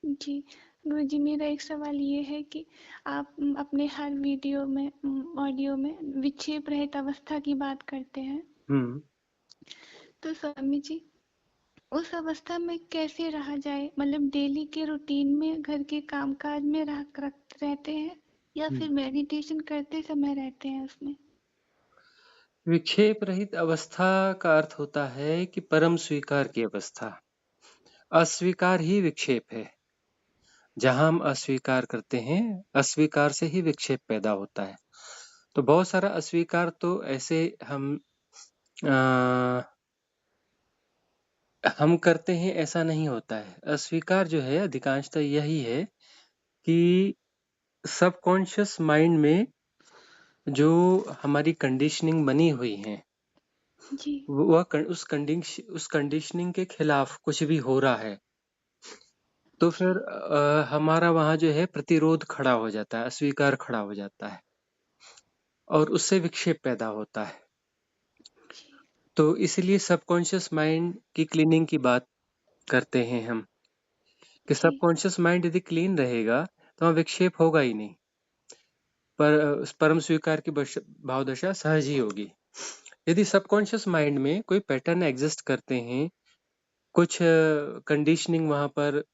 जी, गुरुजी मेरा एक सवाल ये है कि आप अपने हर वीडियो में ऑडियो में विक्षेप रहित अवस्था की बात करते हैं। हम्म। तो स्वामी जी, उस अवस्था में कैसे रहा जाए? मतलब डेली के रूटीन में, घर के कामकाज में रहते हैं या हम्म। फिर मेडिटेशन करते समय रहते हैं उसमें? विक्षेप रहित अवस्था का अर्थ होता है कि परम स्वीकार की अवस्था। अस्वीकार ही विक्षेप है। जहां हम अस्वीकार करते हैं, अस्वीकार से ही विक्षेप पैदा होता है। तो बहुत सारा अस्वीकार तो ऐसे आ, हम करते हैं, ऐसा नहीं होता है। अस्वीकार जो है अधिकांशतः यही है कि सबकॉन्शियस माइंड में जो हमारी कंडीशनिंग बनी हुई है, जी। उस कंडीशनिंग के खिलाफ कुछ भी हो रहा है, तो जी। फिर हमारा वहां जो है प्रतिरोध खड़ा हो जाता है, अस्वीकार खड़ा हो जाता है और उससे विक्षेप पैदा होता है। जी। तो इसलिए सबकॉन्शियस माइंड की क्लीनिंग की बात करते हैं हम, कि जी। सबकॉन्शियस माइंड यदि क्लीन रहेगा तो वहाँ विक्षेप होगा ही नहीं, पर उस परम स्वीकार की भावदशा सहज ही होगी। यदि सबकॉन्शियस माइंड में कोई पैटर्न एग्जिस्ट करते हैं, कुछ कंडीशनिंग वहां पर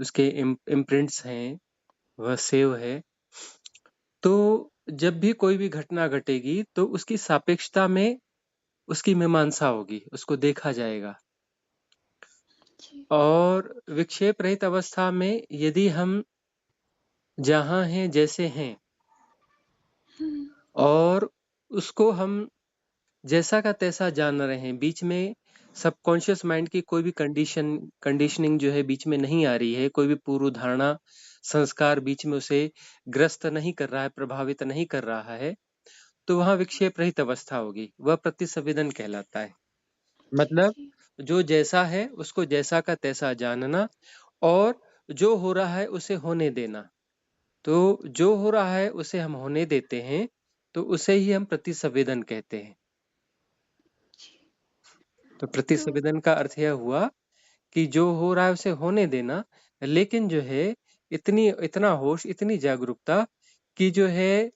उसके इम्प्रिंट्स हैं, वह सेव है, तो जब भी कोई भी घटना घटेगी तो उसकी सापेक्षता में उसकी मीमांसा होगी, उसको देखा जाएगा। जी। और विक्षेप रहित अवस्था में यदि हम जहां हैं जैसे हैं हम्म। और उसको हम जैसा का तैसा जान रहे हैं, बीच में सबकॉन्शियस माइंड की कोई भी कंडीशनिंग जो है बीच में नहीं आ रही है, कोई भी पूर्व धारणा संस्कार बीच में उसे ग्रस्त नहीं कर रहा है, प्रभावित नहीं कर रहा है, तो वहां विक्षेप रहित अवस्था होगी। वह प्रतिसंवेदन कहलाता है। जी। मतलब जी। जो जैसा है उसको जैसा का तैसा जानना, और जो हो रहा है उसे होने देना। तो जो हो रहा है उसे हम होने देते हैं, तो उसे ही हम प्रतिसंवेदन कहते हैं। जी। तो तो प्रतिसंवेदन का अर्थ यह हुआ कि जो हो रहा है उसे होने देना, लेकिन जो है इतना होश, इतनी जागरूकता कि जो है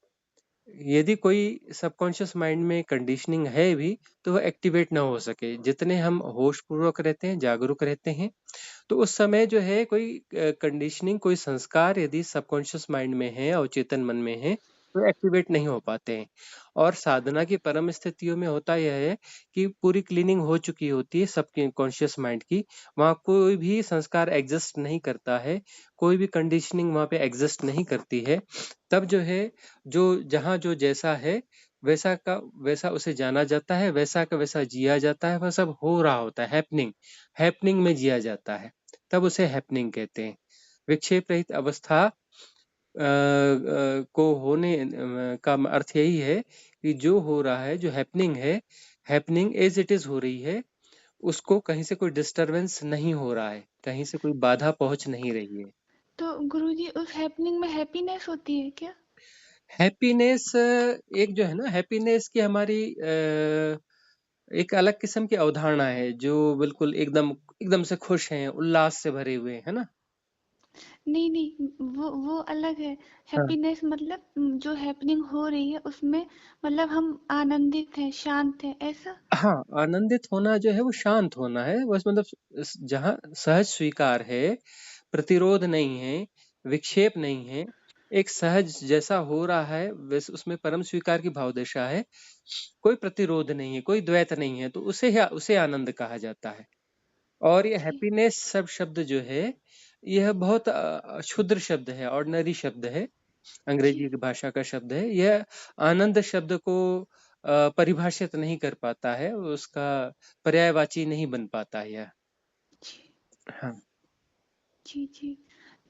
यदि कोई सबकॉन्शियस माइंड में कंडीशनिंग है भी तो वह एक्टिवेट ना हो सके। जितने हम होश पूर्वक रहते हैं, जागरूक रहते हैं, तो उस समय जो है कोई कंडीशनिंग, कोई संस्कार यदि सबकॉन्शियस माइंड में है और चेतन मन में है, तो एक्टिवेट नहीं हो पाते हैं। और साधना की परम स्थितियों में होता यह है कि पूरी क्लीनिंग हो चुकी होती है सबके कॉन्शियस माइंड की, वहाँ कोई भी संस्कार एग्जिस्ट नहीं करता है, कोई भी कंडीशनिंग वहाँ पे एग्जिस्ट नहीं करती है। तब जो है, जो जहाँ जो जैसा है वैसा का वैसा उसे जाना जाता है, वैसा का वैसा जिया जाता है, वह सब हो रहा होता है, हैपनिंग हैपनिंग में जिया जाता है, तब उसे हैपनिंग कहते हैं। विक्षेप रहित अवस्था को होने का अर्थ यही है कि जो हो रहा है, जो happening happening as it is हो रही है, उसको कहीं से कोई डिस्टरबेंस नहीं हो रहा है, कहीं से कोई बाधा पहुंच नहीं रही है। तो गुरुजी, उस हैपनिंग में हैप्पीनेस होती है क्या? हैप्पीनेस एक जो है ना, हैप्पीनेस की हमारी एक अलग किस्म की अवधारणा है, जो बिल्कुल एकदम एकदम से खुश हैं, उल्लास से भरे हुए हैं, है ना। नहीं नहीं, वो अलग है। हाँ। हैप्पीनेस मतलब जो हैपनिंग हो रही है उसमें, मतलब हम आनंदित हैं, शांत हैं, ऐसा? हाँ, आनंदित होना जो है वो शांत होना है बस। मतलब जहाँ सहज स्वीकार है, प्रतिरोध नहीं है, विक्षेप नहीं है, एक सहज जैसा हो रहा है वैसे उसमें परम स्वीकार की भावदशा है, कोई प्रतिरोध नहीं है, कोई द्वैत नहीं है, तो उसे आनंद कहा जाता है। और ये जी। हैप्पीनेस सब शब्द जो है, यह बहुत क्षुद्र शब्द है, ऑर्डिनरी शब्द है, अंग्रेजी जी। की भाषा का शब्द है। यह आनंद शब्द को परिभाषित नहीं कर पाता है, उसका पर्यायवाची नहीं बन पाता है यह। जी। हाँ। जी। जी।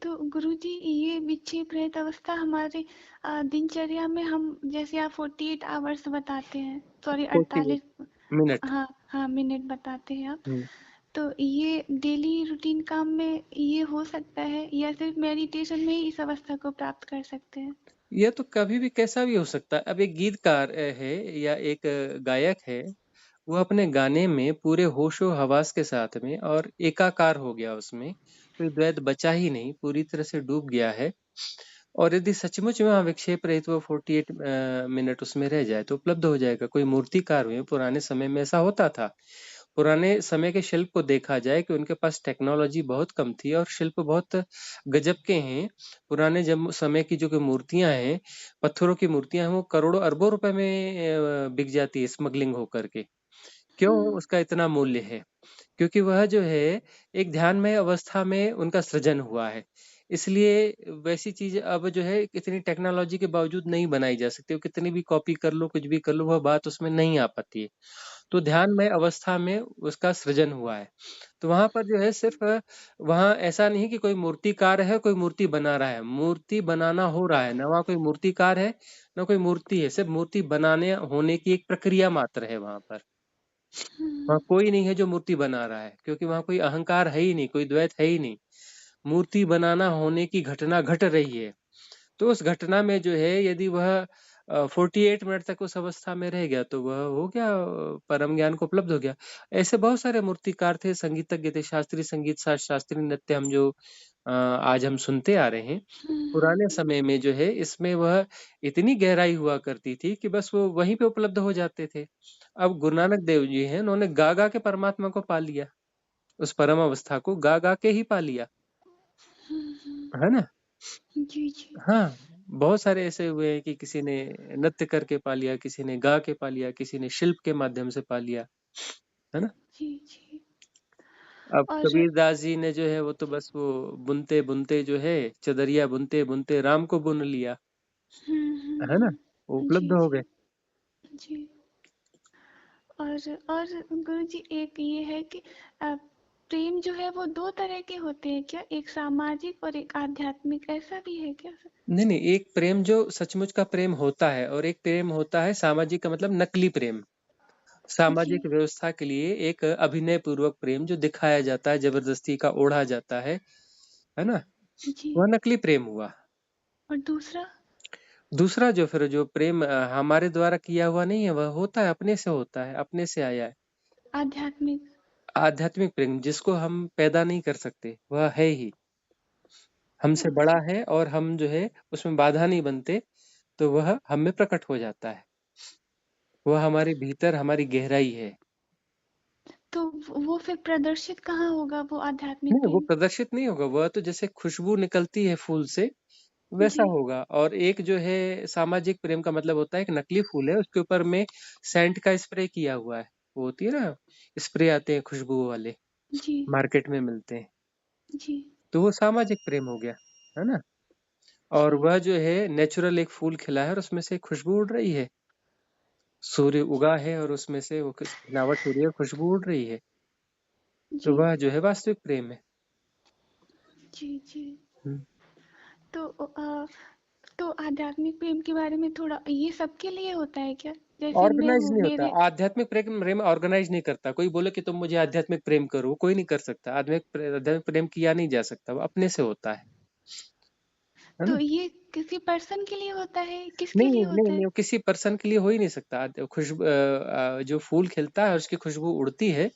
तो गुरुजी, ये विक्षेप रहित अवस्था हमारे दिनचर्या में, हम जैसे आप 48 आवर्स बताते हैं, सॉरी 48 48, मिनट। हाँ हाँ, मिनट बताते हैं आप, हम्म। तो ये डेली रूटीन काम में ये हो सकता है या सिर्फ मेडिटेशन में ही इस अवस्था को प्राप्त कर सकते हैं? यह तो कभी भी कैसा भी हो सकता है। अब एक गीतकार है या एक गायक है, वो अपने गाने में पूरे होशो हवास के साथ में और एकाकार हो गया उसमें, कोई द्वैत बचा ही नहीं, पूरी तरह से डूब गया है। और यदि सचमुच में वहाँ विक्षेप रहित वो 48 मिनट उसमें रह जाए तो उपलब्ध हो जाएगा। कोई मूर्तिकार हुए, पुराने समय में ऐसा होता था। पुराने समय के शिल्प को देखा जाए कि उनके पास टेक्नोलॉजी बहुत कम थी और शिल्प बहुत गजब के हैं। पुराने जब समय की जो कि मूर्तियां हैं, पत्थरों की मूर्तियां हैं, वो करोड़ों अरबों रुपए में बिक जाती है स्मगलिंग होकर के। क्यों हम्म उसका इतना मूल्य है? क्योंकि वह जो है एक ध्यानमय अवस्था में उनका सृजन हुआ है। इसलिए वैसी चीज अब जो है इतनी टेक्नोलॉजी के बावजूद नहीं बनाई जा सकती। वो कितनी भी कॉपी कर लो, कुछ भी कर लो, वह बात उसमें नहीं आ पाती है। तो ध्यानमय अवस्था में उसका सृजन हुआ है। तो वहां पर जो है सिर्फ वहां ऐसा नहीं कि कोई मूर्तिकार है, कोई मूर्ति बना रहा है। मूर्ति बनाना हो रहा है, न वहाँ कोई मूर्तिकार है न कोई मूर्ति है, सिर्फ मूर्ति बनाने होने की एक प्रक्रिया मात्र है वहां पर। वहाँ हम्म कोई नहीं है जो मूर्ति बना रहा है, क्योंकि वहाँ कोई अहंकार है ही नहीं, कोई द्वैत है ही नहीं। मूर्ति बनाना होने की घटना घट रही है। तो उस घटना में जो है यदि वह 48 मिनट तक उस अवस्था में रह गया तो वह हो गया, परम ज्ञान को उपलब्ध हो गया। ऐसे बहुत सारे मूर्तिकार थे, संगीतज्ञ थे, शास्त्रीय संगीत, शास्त्रीय नृत्य हम जो आज हम सुनते आ रहे हैं। पुराने हम्म समय में जो है इसमें वह इतनी गहराई हुआ करती थी कि बस वो वहीं पे उपलब्ध हो जाते थे। अब गुरु नानक देव जी हैं, उन्होंने गा गा के परमात्मा को पा लिया, उस परम अवस्था को गा गा के ही पा लिया, है ना? जी जी हाँ, बहुत सारे ऐसे हुए हैं कि किसी ने नृत्य करके पा लिया, किसी ने गा के पा लिया, किसी ने शिल्प के माध्यम से पा लिया, है ना? जी जी अब और कबीरदास जी ने जो है वो तो बस वो बुनते बुनते जो है चदरिया बुनते बुनते राम को बुन लिया, है ना? वो उपलब्ध जी हो गए। जी जी और गुरुजी एक ये है कि प्रेम जो है वो दो तरह के होते हैं क्या? एक सामाजिक और एक आध्यात्मिक, ऐसा भी है क्या? नहीं नहीं, एक प्रेम जो सचमुच का प्रेम होता है और एक प्रेम होता है सामाजिक, का मतलब नकली प्रेम। जी सामाजिक व्यवस्था के लिए एक अभिनय पूर्वक प्रेम जो दिखाया जाता है, जबरदस्ती का ओढ़ा जाता है ना? जी वह नकली प्रेम हुआ। और दूसरा? दूसरा जो फिर जो प्रेम हमारे द्वारा किया हुआ नहीं है, वह होता है, अपने से होता है, अपने से आया है। आध्यात्मिक। आध्यात्मिक प्रेम जिसको हम पैदा नहीं कर सकते, वह है ही, हमसे बड़ा अच्छा, है और हम जो है उसमें बाधा नहीं बनते, तो वह हम में प्रकट हो जाता है। वह हमारे भीतर हमारी गहराई है। तो वो फिर प्रदर्शित कहाँ होगा वो आध्यात्मिक नहीं, वो प्रेम? प्रदर्शित नहीं होगा, वह तो जैसे खुशबू निकलती है फूल से वैसा जी होगा। और एक जो है सामाजिक प्रेम का मतलब होता है, एक नकली फूल है, उसके ऊपर में सेंट का स्प्रे किया हुआ है। वो होती है ना, स्प्रे आते हैं खुशबू वाले, जी मार्केट में मिलते हैं। जी तो वो सामाजिक प्रेम हो गया, है ना? और जी वह जो है नेचुरल एक फूल खिला है और उसमें से खुशबू उड़ रही है। सूर्य उगा है और उसमें से वो खिलावट हो रही है, खुशबू उड़ रही है। तो जी वह जो है वास्तविक प्रेम है। जी जी हम्म। तो तो आध्यात्मिक प्रेम के बारे में थोड़ा, ये सबके लिए होता है क्या? जैसे मैं ऑर्गेनाइज हूँ, नहीं होता। मेरे। आध्यात्मिक प्रेम प्रेम ऑर्गेनाइज नहीं करता। कोई बोले कि तुम मुझे आध्यात्मिक प्रेम करो, कोई नहीं कर सकता। आध्यात्मिक प्रेम किया नहीं जा सकता, वो अपने से होता है तो ना? ये किसी पर्सन के लिए होता है, किसके नहीं लिए नहीं होता नहीं, है? वो किसी पर्सन के लिए हो ही नहीं सकता। खुशबू जो फूल खिलता है उसकी खुशबू उड़ती है,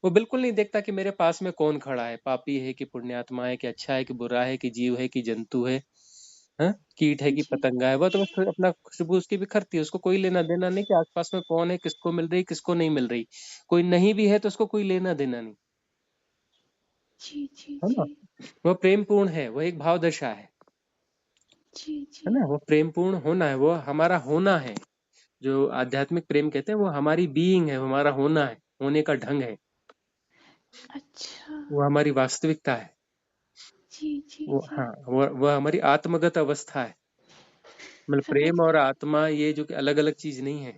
वो बिल्कुल नहीं देखता कि मेरे पास में कौन खड़ा है, पापी है कि पुण्यात्मा है, कि अच्छा है कि बुरा है, कि जीव है कि जंतु है, हाँ? कीट है कि जी पतंगा है। वह तो बस अपना खुशबू उसकी बिखरती है, उसको कोई लेना देना नहीं कि आसपास में कौन है, किसको मिल रही, किसको नहीं मिल रही। कोई नहीं भी है तो उसको कोई लेना देना नहीं, जी जी है जी ना? वह प्रेम पूर्ण है, वह एक भाव दशा जी है जी ना? वो प्रेम पूर्ण होना है, वो हमारा होना है। जो आध्यात्मिक प्रेम कहते हैं वो हमारी बीइंग है, वो हमारा होना है, होने का ढंग है, अच्छा। वो हमारी वास्तविकता है। जी जी वो जी हाँ, वह हमारी आत्मगत अवस्था है। मतलब समझ प्रेम और गई। आत्मा ये जो कि अलग अलग चीज नहीं है।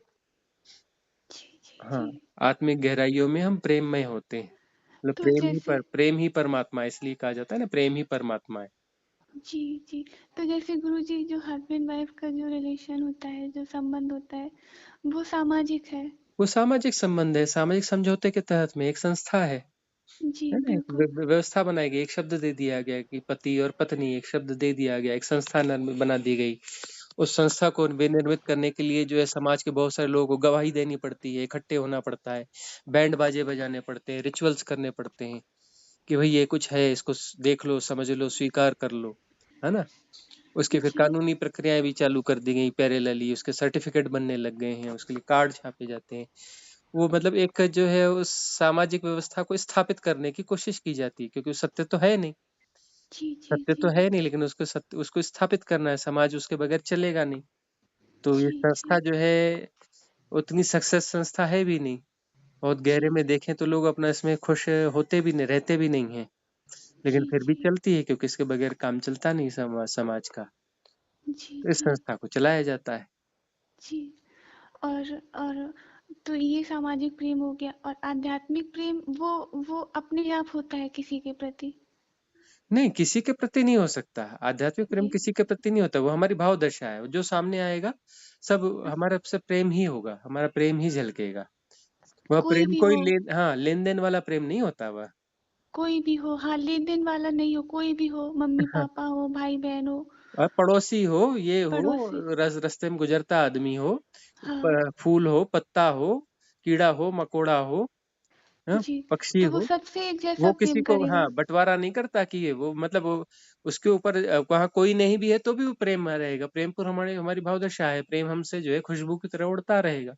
जी जी हाँ, जी आत्मिक गहराइयों में हम प्रेममय होते हैं। मतलब तो जैसे, प्रेम ही परमात्मा है, इसलिए कहा जाता है ना, प्रेम ही परमात्मा है। जी जी तो जैसे गुरुजी, जो हस्बैंड वाइफ का जो रिलेशन होता है, जो संबंध होता है, वो सामाजिक है? वो सामाजिक संबंध है, सामाजिक समझौते के तहत में एक संस्था जी है ना? एक बिल्कुल। व्यवस्था बनाई गई, एक शब्द दे दिया गया कि पति और पत्नी, एक शब्द दे दिया गया, एक संस्था बना दी गई। उस संस्था को विनिर्मित करने के लिए जो है समाज के बहुत सारे लोगों को गवाही देनी पड़ती है, इकट्ठे होना पड़ता है, बैंड बाजे बजाने पड़ते हैं, रिचुअल्स करने पड़ते हैं कि भाई ये कुछ है, इसको देख लो, समझ लो, स्वीकार कर लो, है ना। उसकी फिर जी, कानूनी प्रक्रियाएं भी चालू कर दी गई पैरेलली, उसके सर्टिफिकेट बनने लग गए हैं, उसके लिए कार्ड छापे जाते हैं। वो मतलब एक जो है उस सामाजिक व्यवस्था को स्थापित करने की कोशिश की जाती है, क्योंकि सत्य तो है नहीं, जी, जी, सत्य जी, तो है नहीं, लेकिन उसको सत्य उसको स्थापित करना है, समाज उसके बगैर चलेगा नहीं। तो ये जी, संस्था जी, जो है उतनी सक्सेस संस्था है भी नहीं, बहुत गहरे जी, में देखें तो लोग अपना इसमें खुश होते भी नहीं, रहते भी नहीं है, लेकिन जी, फिर भी जी, चलती है क्योंकि इसके बगैर काम चलता नहीं समाज का। जी, तो इस जी, संस्था को चलाया जाता है। जी। और तो ये सामाजिक प्रेम हो गया, और आध्यात्मिक प्रेम वो अपने आप होता है किसी के प्रति। नहीं, किसी के प्रति नहीं हो सकता। आध्यात्मिक प्रेम जी। किसी के प्रति नहीं होता, वो हमारी भाव दशा है, जो सामने आएगा सब हमारा से प्रेम ही होगा, हमारा प्रेम ही झलकेगा। वह कोई प्रेम भी कोई हो, लेन देन वाला प्रेम नहीं होता वह। कोई भी हो, हाँ, लेन देन वाला नहीं हो, कोई भी हो, मम्मी पापा हो, भाई बहन हो, और पड़ोसी हो, ये हो, पड़ोसी। रास्ते में गुजरता आदमी हो, हाँ। फूल हो, पत्ता हो, कीड़ा हो, मकोड़ा हो, हाँ, जी। पक्षी तो वो हो, सबसे एक जैसा वो किसी प्रेम को करेगा। हाँ बंटवारा नहीं करता कि ये वो मतलब वो उसके ऊपर वहाँ कोई नहीं भी है तो भी वो प्रेम में रहेगा। प्रेम पूर्ण हमारी हमारी भाव दशा है, प्रेम हमसे जो है खुशबू की तरह उड़ता रहेगा।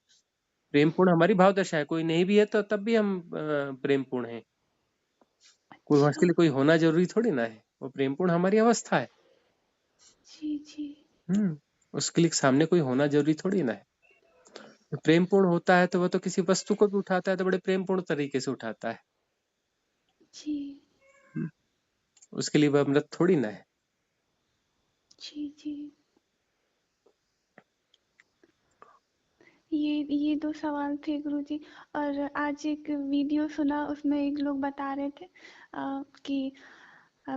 प्रेम पूर्ण हमारी भाव दशा है, कोई नहीं भी है तो तब भी हम प्रेम पूर्ण है। कोई अच्छा। उसके लिए कोई होना जरूरी थोड़ी ना है, वो प्रेम पूर्ण हमारी अवस्था है। जी, जी, उसके लिए सामने कोई होना जरूरी थोड़ी ना है। तो प्रेम पूर्ण होता है तो वो तो किसी वस्तु को भी उठाता है तो बड़े प्रेम पूर्ण तरीके से उठाता है। जी, हम्म, उसके लिए वह अमृत थोड़ी ना है। जी, जी। ये दो सवाल थे गुरुजी। और आज एक वीडियो सुना, उसमें एक लोग बता रहे थे कि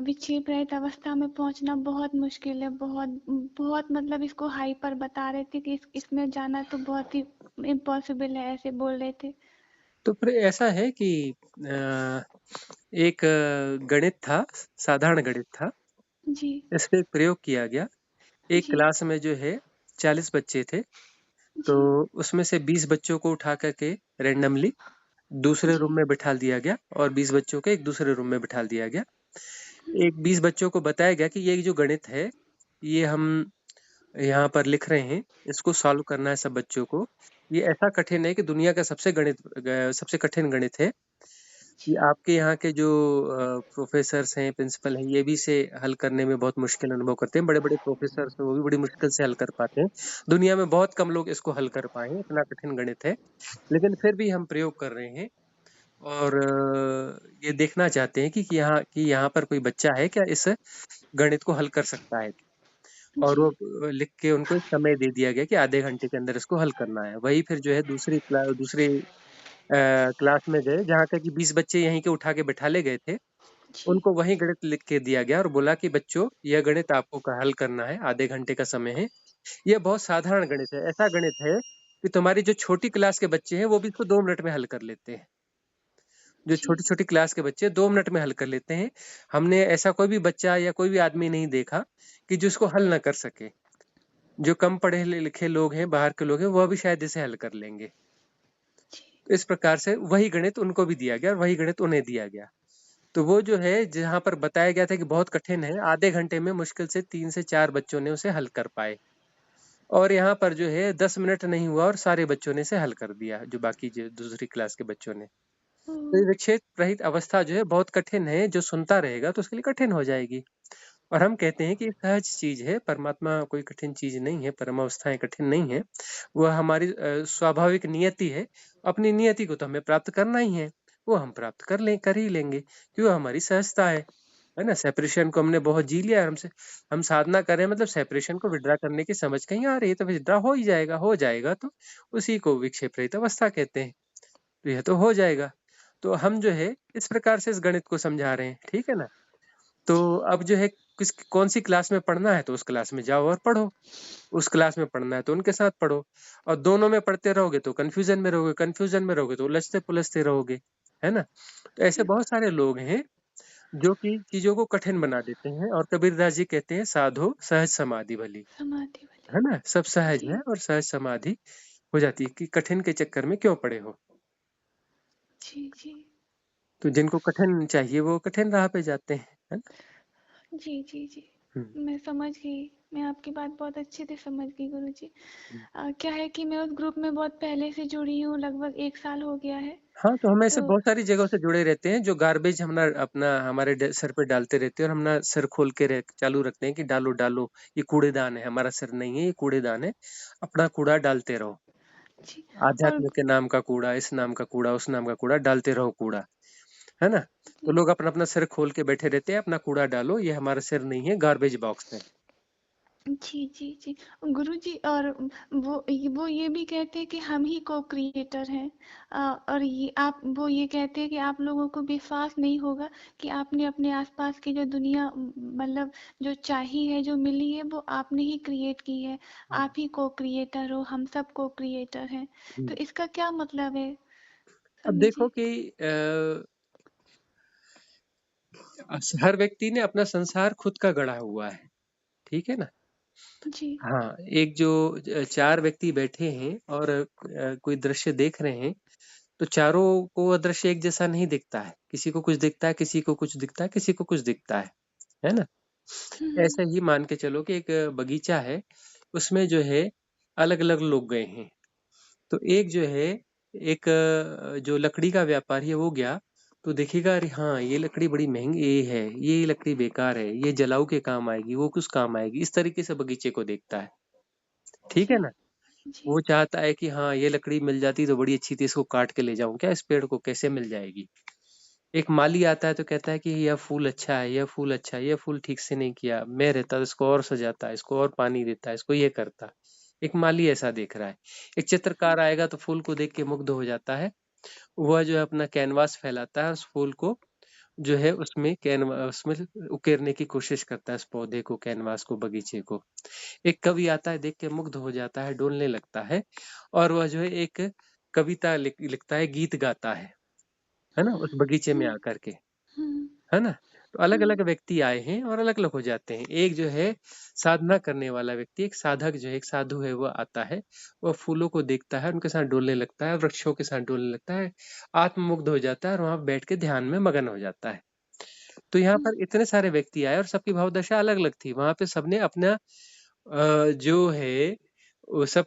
विक्षेप रहित अवस्था में पहुंचना बहुत मुश्किल है, बहुत बहुत, मतलब इसको हाइपर बता रहे थे कि इसमें जाना तो बहुत ही इम्पॉसिबल है, ऐसे बोल रहे थे। तो फिर ऐसा है कि एक गणित था, साधारण गणित था। जी, इस पे एक प्रयोग किया गया। एक जी, क्लास में जो है 40 बच्चे थे, तो जी, उसमें से 20 बच्चों को उठा करके रैंडमली दूसरे जी, रूम में बिठा दिया गया और 20 बच्चों को एक दूसरे रूम में बिठा दिया गया। एक 20 बच्चों को बताया गया कि ये जो गणित है, ये हम यहाँ पर लिख रहे हैं, इसको सॉल्व करना है सब बच्चों को। ये ऐसा कठिन है कि दुनिया का सबसे कठिन गणित है। ये जी, आपके यहाँ के जो प्रोफेसर्स हैं, प्रिंसिपल हैं, ये भी इसे हल करने में बहुत मुश्किल अनुभव करते हैं। बड़े-बड़े प्रोफेसर्स हैं, वो भी बड़ी मुश्किल से हल कर पाते हैं। दुनिया में बहुत कम लोग इसको हल कर पाए हैं, इतना कठिन गणित है। लेकिन फिर भी हम प्रयोग कर रहे हैं और ये देखना चाहते हैं कि यहाँ पर कोई बच्चा है क्या इस गणित को हल कर सकता है। और जी, वो लिख के उनको एक समय दे दिया गया कि आधे घंटे के अंदर इसको हल करना है। वही फिर जो है दूसरी क्लास में गए जहाँ तक कि 20 बच्चे यहीं के उठा के बिठाले गए थे। जी, उनको वही गणित लिख के दिया गया और बोला कि बच्चों, यह गणित आपको हल करना है, आधे घंटे का समय है। यह बहुत साधारण गणित है, ऐसा गणित है कि तुम्हारी जो छोटी क्लास के बच्चे हैं वो भी इसको 2 मिनट में हल कर लेते हैं। जो जी, छोटी छोटी क्लास के बच्चे 2 मिनट में हल कर लेते हैं। हमने ऐसा कोई भी बच्चा या कोई भी आदमी नहीं देखा कि जो इसको हल ना कर सके। जो कम पढ़े लिखे लोग हैं, बाहर के लोग हैं, वह भी शायद इसे हल कर लेंगे। जी, तो इस प्रकार से वही गणित उनको भी दिया गया और वही गणित उन्हें दिया गया। तो वो जो है जहाँ पर बताया गया था कि बहुत कठिन है, आधे घंटे में मुश्किल से 3 से 4 बच्चों ने उसे हल कर पाए। और यहाँ पर जो है 10 मिनट नहीं हुआ और सारे बच्चों ने इसे हल कर दिया, जो बाकी जो दूसरी क्लास के बच्चों ने। ओ, तो ये विक्षेप रहित अवस्था जो है बहुत कठिन है, जो सुनता रहेगा तो उसके लिए कठिन हो जाएगी। और हम कहते हैं कि ये सहज चीज है, परमात्मा कोई कठिन चीज नहीं है, परम अवस्थाएं कठिन नहीं है। वह हमारी स्वाभाविक नियति है। अपनी नियति को तो हमें प्राप्त करना ही है, वो हम प्राप्त कर ही लेंगे, क्यों, हमारी सहजता है ना। सेपरेशन को हमने बहुत जी लिया है, हमसे हम साधना कर रहे हैं, मतलब सेपरेशन को विड्रा करने की समझ कहीं आ रही है, तो विड्रा हो जाएगा तो उसी को विक्षेप रहित अवस्था कहते हैं। तो यह तो हो जाएगा। तो हम जो है इस प्रकार से इस गणित को समझा रहे हैं, ठीक है ना। तो जी, अब जो है किस कौन सी क्लास में पढ़ना है तो उस क्लास में जाओ और पढ़ो। उस क्लास में पढ़ना है तो उनके साथ पढ़ो। और दोनों में पढ़ते रहोगे तो कंफ्यूजन में रहोगे तो उलझते पुलझते रहोगे, है ना। तो ऐसे जी, बहुत सारे लोग हैं जो कि चीजों को कठिन बना देते हैं, और कबीरदास जी कहते हैं साधो सहज समाधि भली। समाधि वाली। है ना? सब सहज जी, है और सहज समाधि हो जाती है कि कठिन के चक्कर में क्यों पड़े हो? जी, जी। तो जिनको कठिन चाहिए वो कठिन राह पे जाते हैं, है ना? जी, जी, जी। हुँ, मैं समझ गई, मैं आपकी बात बहुत अच्छे से समझ गई गुरुजी। हुँ। क्या है कि मैं उस ग्रुप में बहुत पहले से जुड़ी हूँ, लगभग 1 साल हो गया है। हाँ, तो हम ऐसे तो बहुत सारी जगहों से जुड़े रहते हैं जो गार्बेज हम ना अपना हमारे सर पे डालते रहते हैं और हम ना सिर खोल के चालू रखते हैं कि डालो डालो, ये कूड़ेदान है, हमारा सिर नहीं है, ये कूड़ेदान है, अपना कूड़ा डालते रहो। जी। और आध्यात्म के नाम का कूड़ा, इस नाम का कूड़ा, उस नाम का कूड़ा डालते रहो कूड़ा, है ना? तो जी, लोग अपना अपना सिर खोल के बैठे रहते हैं, अपना कूड़ा डालो, ये हमारा सिर नहीं है, गार्बेज बॉक्स है। जी, जी, जी। गुरुजी, और वो ये भी कहते हैं कि हम ही को-क्रिएटर हैं। और ये कहते हैं कि आप लोगों को विश्वास नहीं होगा कि आपने अपने आसपास की जो दुनिया मतलब जो चाही है, जो मिली है, वो आपने ही क्रिएट की है। हुँ, आप ही को-क्रिएटर हो, हम सब को-क्रिएटर हैं। हुँ। तो इसका क्या मतलब है? अब देखो समझिए। कि हर व्यक्ति ने अपना संसार खुद का गढ़ा हुआ है, ठीक है ना? जी। हाँ, एक जो 4 व्यक्ति बैठे हैं और कोई दृश्य देख रहे हैं, तो चारों को वह दृश्य एक जैसा नहीं दिखता है। किसी को कुछ दिखता है, किसी को कुछ दिखता है, किसी को कुछ दिखता है ना? हुँ, ऐसे ही मान के चलो कि एक बगीचा है, उसमें जो है अलग-अलग लोग गए हैं। तो एक जो है एक जो लकड़ी का व्यापारी है वो गया, तो देखेगा अरे हाँ, ये लकड़ी बड़ी महँगी है, ये लकड़ी बेकार है, ये जलाऊ के काम आएगी, वो किस काम आएगी, इस तरीके से बगीचे को देखता है। ठीक है जी, ना? जी। वो चाहता है कि हाँ, ये लकड़ी मिल जाती तो बड़ी अच्छी थी, इसको काट के ले जाऊँ क्या इस पेड़ को, कैसे मिल जाएगी? एक माली आता है तो कहता है कि यह फूल अच्छा है, यह फूल अच्छा है, यह फूल ठीक से नहीं किया, मैं रहता तो इसको और सजाता, इसको और पानी देता, इसको ये करता। एक माली ऐसा देख रहा है। एक चित्रकार आएगा तो फूल को देख के मुग्ध हो जाता है। वह जो है अपना कैनवास फैलाता है, उस फूल को जो है उसमें उकेरने की कोशिश करता है, उस पौधे को, कैनवास को, बगीचे को। एक कवि आता है, देख के मुग्ध हो जाता है, डोलने लगता है और वह जो है एक कविता लिखता है, गीत गाता है ना? उस बगीचे में हुँ, आकर के। हुँ, है ना? तो हुँ, अलग-अलग व्यक्ति आए हैं और अलग-अलग हो जाते हैं। एक जो है साधना करने वाला व्यक्ति, एक साधक जो है, एक साधु है वो आता है, वो फूलों को देखता है, उनके साथ डोलने लगता है, वृक्षों के साथ डोलने लगता है, आत्ममुग्ध हो जाता है और वहाँ बैठ के ध्यान में मगन हो जाता है। तो यहाँ हुँ, पर इतने सारे व्यक्ति आए और सबकी भावदशा अलग-अलग थी। वहाँ पे सबने अपना जो है वो सब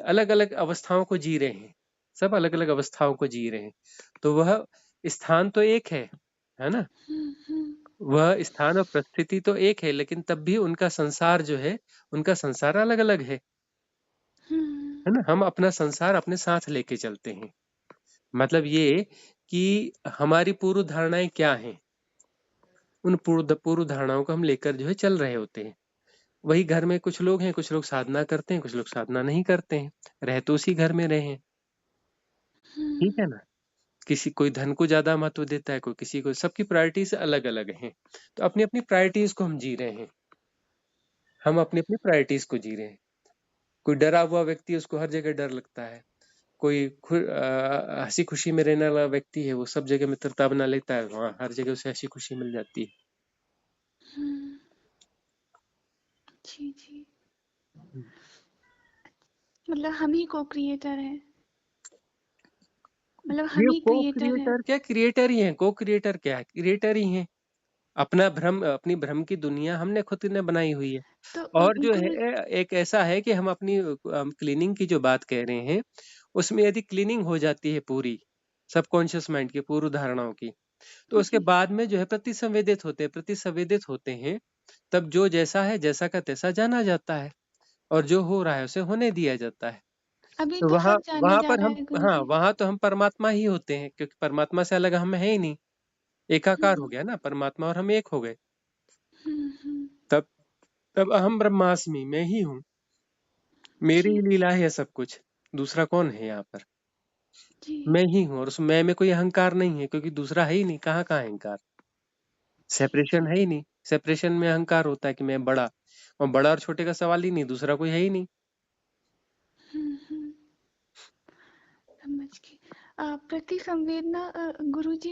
अलग-अलग अवस्थाओं को जी रहे हैं। सब अलग-अलग अवस्थाओं को जी रहे हैं। तो वह स्थान तो एक है ना? हुँ, हुँ, वह स्थान और परिस्थिति तो एक है, लेकिन तब भी उनका संसार जो है, उनका संसार अलग-अलग हुँ, है ना? हम अपना संसार अपने साथ लेके चलते हैं। मतलब ये कि हमारी पूर्व धारणाएँ क्या हैं? उन पूर्व धारणाओं को हम लेकर जो है चल रहे होते हैं। वही घर में कुछ लोग हैं, कुछ लोग साधना करते हैं, कुछ लोग साधना नहीं करते हैं। रह तो उसी घर में रहे हैं, ठीक हुँ, है ना? किसी कोई धन को ज़्यादा महत्व देता है, कोई किसी को सबकी प्रायोरिटीज़ अलग-अलग हैं। तो अपनी-अपनी प्रायोरिटीज़ को हम जी रहे हैं। हम अपनी-अपनी प्रायोरिटीज़ को जी रहे हैं। कोई डरा हुआ व्यक्ति है उसको हर जगह डर लगता है। कोई हँसी-खुशी में रहने वाला व्यक्ति है वो सब जगह मित्रता बना लेता है, वहाँ हर जगह उसे हँसी-खुशी मिल जाती है। हुँ, जी, जी। हुँ। मतलब हम ही को-क्रिएटर हैं। मतलब हम ये ही क्रिएटर हैं। को-क्रिएटर क्या क्रिएटर ही हैं, को-क्रिएटर क्या है? क्रिएटर ही हैं। अपना भ्रम अपनी भ्रम की दुनिया हमने खुद ने बनाई हुई है। तो और जो गुरु है एक ऐसा है कि हम अपनी क्लीनिंग की जो बात कह रहे हैं, उसमें यदि क्लीनिंग हो जाती है पूरी, सबकॉन्शियस माइंड की पूर्व धारणाओं की, तो उसके जी, बाद में जो है प्रतिसंवेदित होते हैं, तब जो जैसा है, जैसा का तैसा जाना जाता है और जो हो रहा है उसे होने दिया जाता है। अभी तो तो वहाँ सब जाने वहाँ जा पर रहा हम है हाँ, गुरुजी। वहाँ तो हम परमात्मा ही होते हैं क्योंकि परमात्मा से अलग हम है ही नहीं। एकाकार हो हुँ, गया ना, परमात्मा और हम एक हो गए। हुँ, हुँ, तब तब अहम ब्रह्मास्मि, मैं ही हूँ। मेरी जी, ही लीला है सब कुछ। दूसरा कौन है यहाँ पर? जी, मैं ही हूँ और उस मैं में कोई अहंकार नहीं है क्योंकि दूसरा है ही नहीं, कहाँ अहंकार? जी, सेपरेशन जी। है ही नहीं। सेपरेशन में अहंकार होता है कि मैं बड़ा और बड़ा और छोटे का सवाल ही नहीं, दूसरा कोई है ही नहीं। हुँ, हुँ, समझ गई। प्रति संवेदना गुरुजी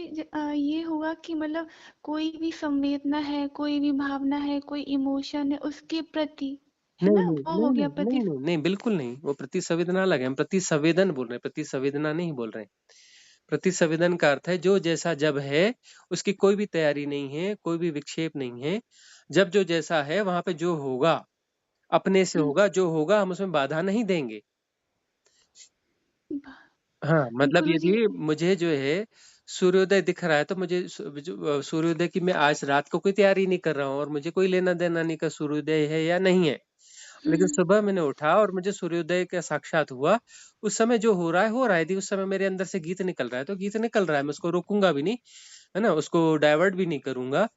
ये हुआ कि मतलब कोई भी संवेदना है, कोई भी भावना है, कोई इमोशन है उसके प्रति, है नहीं ना? नहीं वो नहीं हो नहीं गया नहीं नहीं नहीं बिल्कुल नहीं, वो प्रतिसंवेदना अलग है, हम प्रतिसंवेदन बोल रहे हैं, प्रतिसंवेदना नहीं बोल रहे हैं। प्रतिसंवेदन का अर्थ है जो जैसा जब है उसकी कोई भी तैयारी नहीं है, कोई भी विक्षेप नहीं है। जब जो जैसा है वहां पे जो होगा अपने से हुँ, होगा, जो होगा हम उसमें बाधा नहीं देंगे। बा हाँ, मतलब गुरुजी यदि मुझे जो है सूर्योदय दिख रहा है तो मुझे सूर्योदय की मैं आज रात को कोई तैयारी नहीं कर रहा हूँ और मुझे कोई लेना देना नहीं का सूर्योदय है या नहीं है। लेकिन हुँ, सुबह मैंने उठा और मुझे सूर्योदय का साक्षात हुआ। उस समय जो हो रहा है यदि उस समय मेरे अंदर से गीत निकल रहा है तो गीत निकल रहा है, मैं उसको रोकूंगा भी नहीं, है ना, उसको डाइवर्ट भी नहीं करूंगा